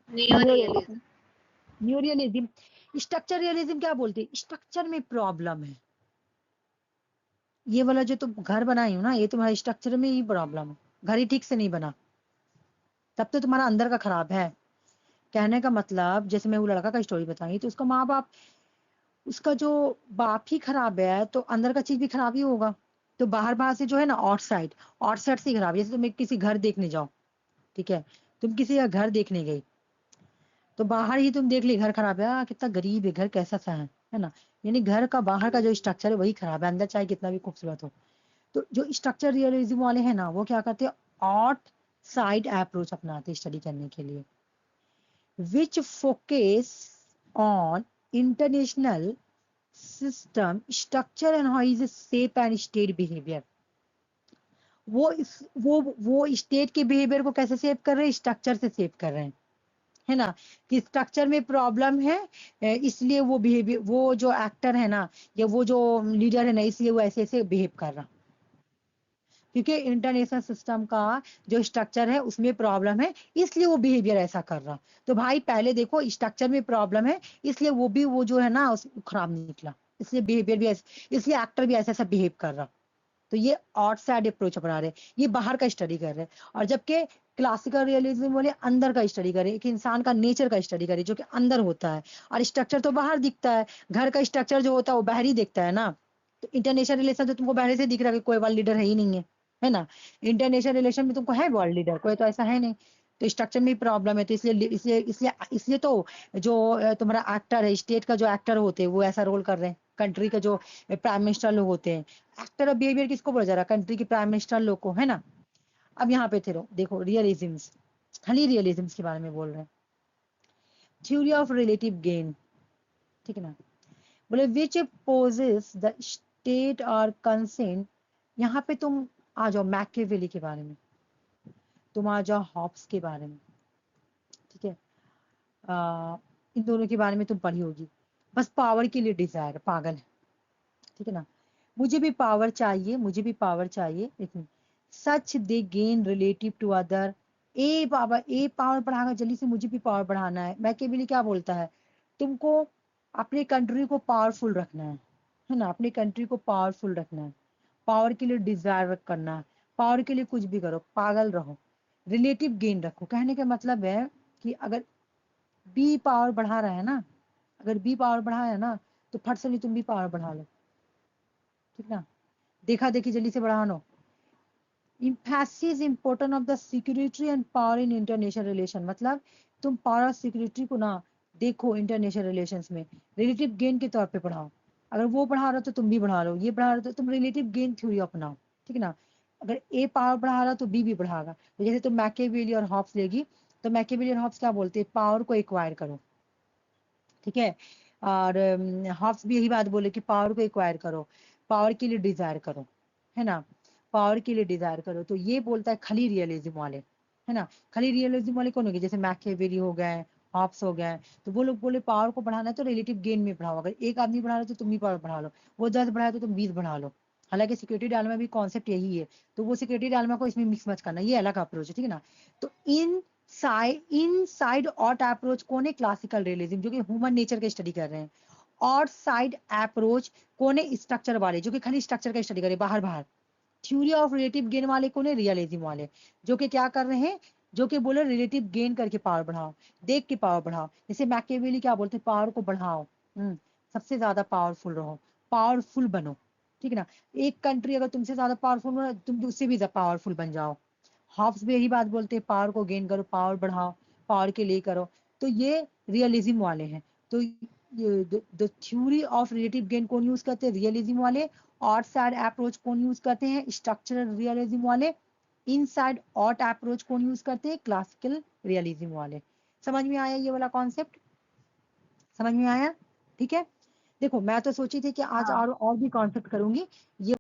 Neo realism. New realism. Structure realism क्या बोलते हैं, स्ट्रक्चर में प्रॉब्लम है। ये वाला जो तुम घर बनाई हो ना, ये तुम्हारे स्ट्रक्चर में ही प्रॉब्लम है, घर ही ठीक से नहीं बना, तब तो तुम्हारा अंदर का खराब है। कहने का मतलब, जैसे मैं वो लड़का का स्टोरी बताई तो उसका माँ बाप, उसका जो बाप ही खराब है तो अंदर का चीज भी खराब ही होगा। तो बाहर बाहर से जो है ना, आउटसाइड से खराब है। जैसे तुम एक किसी घर देखने जाओ, ठीक है, तुम किसी का घर देखने गई तो बाहर ही तुम देख ली घर खराब है, कितना गरीब है घर, कैसा सा है ना, यानी घर का बाहर का जो स्ट्रक्चर है वही खराब है, अंदर चाहे कितना भी खूबसूरत हो। तो जो स्ट्रक्चर रियलिज्म वाले हैं ना, वो क्या करते हैं, आउट साइड अप्रोच अपनाते हैं स्टडी करने के लिए, which focus on international system structure and how is shape and state behaviour. वो स्टेट के बिहेवियर को कैसे सेव कर रहे हैं, स्ट्रक्चर से सेव कर रहे हैं, है ना, कि स्ट्रक्चर में प्रॉब्लम है, इसलिए वो बिहेवियर, वो जो एक्टर है ना या वो जो लीडर है ना, इसलिए वो ऐसे ऐसे बिहेव कर रहा, क्योंकि इंटरनेशनल सिस्टम का जो स्ट्रक्चर है उसमें प्रॉब्लम है, इसलिए वो बिहेवियर ऐसा कर रहा। तो भाई पहले देखो स्ट्रक्चर में प्रॉब्लम है, इसलिए वो भी वो जो है ना खराब निकला, इसलिए बिहेवियर भी ऐसे, इसलिए एक्टर भी ऐसा ऐसा बिहेव कर रहा। तो ये आउटसाइड अप्रोच अपना रहे, ये बाहर का स्टडी कर रहे हैं। और जबकि क्लासिकल रियलिज्म वाले अंदर का स्टडी करे, एक इंसान का नेचर का स्टडी करे जो कि अंदर होता है, और स्ट्रक्चर तो बाहर दिखता है, घर का स्ट्रक्चर जो होता है वो बाहरी दिखता है ना। तो इंटरनेशनल रिलेशन तो तुमको बाहर से दिख रहा है कि कोई वर्ल्ड लीडर है ही नहीं है ना, इंटरनेशनल रिलेशन में तुमको है वर्ल्ड लीडर, कोई तो ऐसा है नहीं। तो स्ट्रक्चर में प्रॉब्लम है, तो इसलिए तो जो तुम्हारा एक्टर है, स्टेट का जो एक्टर होते हैं वो ऐसा रोल कर रहे हैं, कंट्री का जो प्राइम मिनिस्टर लोग होते हैं, एक्टर ऑफ बिहेवियर किसको बोला जा रहा है, कंट्री के प्राइम मिनिस्टर लोग को, है ना। अब यहाँ पे थे देखो रियलिज्म्स, खाली रियलिज्म्स के बारे में बोल रहे हैं। थ्योरी ऑफ रिलेटिव गेन, ठीक है ना, बोले विच पोजेस द स्टेट और कंसेंट। यहाँ पे तुम आ जाओ मैकियावेली के बारे में, तुम आ जाओ हॉब्स के बारे में, ठीक है, इन दोनों के बारे में तुम पढ़ी होगी। बस पावर के लिए डिजायर, पागल है, ठीक है ना, मुझे भी पावर चाहिए, मुझे भी पावर चाहिए, लेकिन such they gain relative to other. ए बाबा, ए पावर बढ़ाना जल्दी से, मुझे भी पावर बढ़ाना है। मैकियावेली क्या बोलता है, तुमको अपने कंट्री को पावरफुल रखना है ना, अपनी कंट्री को पावरफुल रखना है, पावर के लिए डिजायर करना है, पावर के लिए कुछ भी करो, पागल रहो, रिलेटिव गेन रखो। कहने का मतलब है कि अगर बी पावर बढ़ा रहा है ना, अगर बी पावर बढ़ा है ना, तो फट से नहीं तुम भी पावर बढ़ा लो, ठीक ना, देखा देखी जल्दी से बढ़ा लो। emphasis important of the security and power in international relation, मतलब तुम पावर और सिक्योरिटी को ना देखो इंटरनेशनल रिलेशंस में रिलेटिव गेन के तौर पे पढ़ाओ। अगर वो बढ़ा रहा तो तुम भी बढ़ा लो, ये बढ़ा रहा तो तुम रिलेटिव गेन थ्योरी अपनाओ, ठीक है ना। अगर ए पावर बढ़ा रहा तो बी भी बढ़ाएगा। तो जैसे तुम मैकियावेली और हॉब्स लेगी, तो मैकियावेली और हॉब्स क्या बोलते हैं, पावर को एक्वायर करो, ठीक है, और हॉब्स भी यही बात बोले कि पावर को एक्वायर करो, पावर के लिए डिजायर करो, है ना, पावर के लिए डिजायर करो। तो ये बोलता है खाली रियलिज्म वाले, है ना, खाली रियलिज्म वाले कौन हो गए, जैसे मैकियावेली हो गए, हॉब्स हो गया है, तो वो लोग बोले पावर को बढ़ाना है तो रिलेटिव गेन में बढ़ाओ, अगर एक आदमी बढ़ा रहा है तो तुम भी पावर बढ़ा लो, वो 10 बढ़ाया तो तुम 20 बढ़ा लो। हालांकि सिक्योरिटी डायलेमा में भी कॉन्सेप्ट यही है, तो वो सिक्योरिटी डायलेमा को इसमें मिक्स मत करना, ये अलग अप्रोच है, ठीक है ना। तो इन साइड ऑट अप्रोच कौन है, क्लासिकल रियलिज्म, जो कि ह्यूमन नेचर का स्टडी कर रहे हैं। और साइड अप्रोच कौन है, स्ट्रक्चर वाले, जो कि खाली स्ट्रक्चर का स्टडी कर रहे हैं, बाहर बाहर। थ्योरी ऑफ रिलेटिव गेन वाले कौन है, रियलिज्म वाले, जो कि क्या कर रहे हैं, जो कि बोले रिलेटिव गेन करके पावर बढ़ाओ, देख के पावर बढ़ाओ। जैसे मैकियावेली क्या बोलते हैं, पावर को बढ़ाओ, सबसे ज्यादा पावरफुल रहो, पावरफुल बनो, ठीक है ना। एक कंट्री अगर तुमसे ज्यादा पावरफुल बनो, तुम उससे भी पावरफुल बन जाओ। हॉब्स भी यही बात बोलते हैं, पावर को गेन करो, पावर बढ़ाओ, पावर के लिए करो। तो ये रियलिज्म वाले हैं। तो the theory of relative gain कौन यूज करते हैं, रियलिज्म वाले। और साइड अप्रोच कौन यूज करते हैं, स्ट्रक्चरल रियलिज्म वाले। इनसाइड ऑट अप्रोच कौन यूज करते हैं, क्लासिकल रियलिज्म वाले। समझ में आया ये वाला कॉन्सेप्ट, समझ में आया, ठीक है। देखो मैं तो सोची थी कि आज हाँ और भी कॉन्सेप्ट करूंगी, ये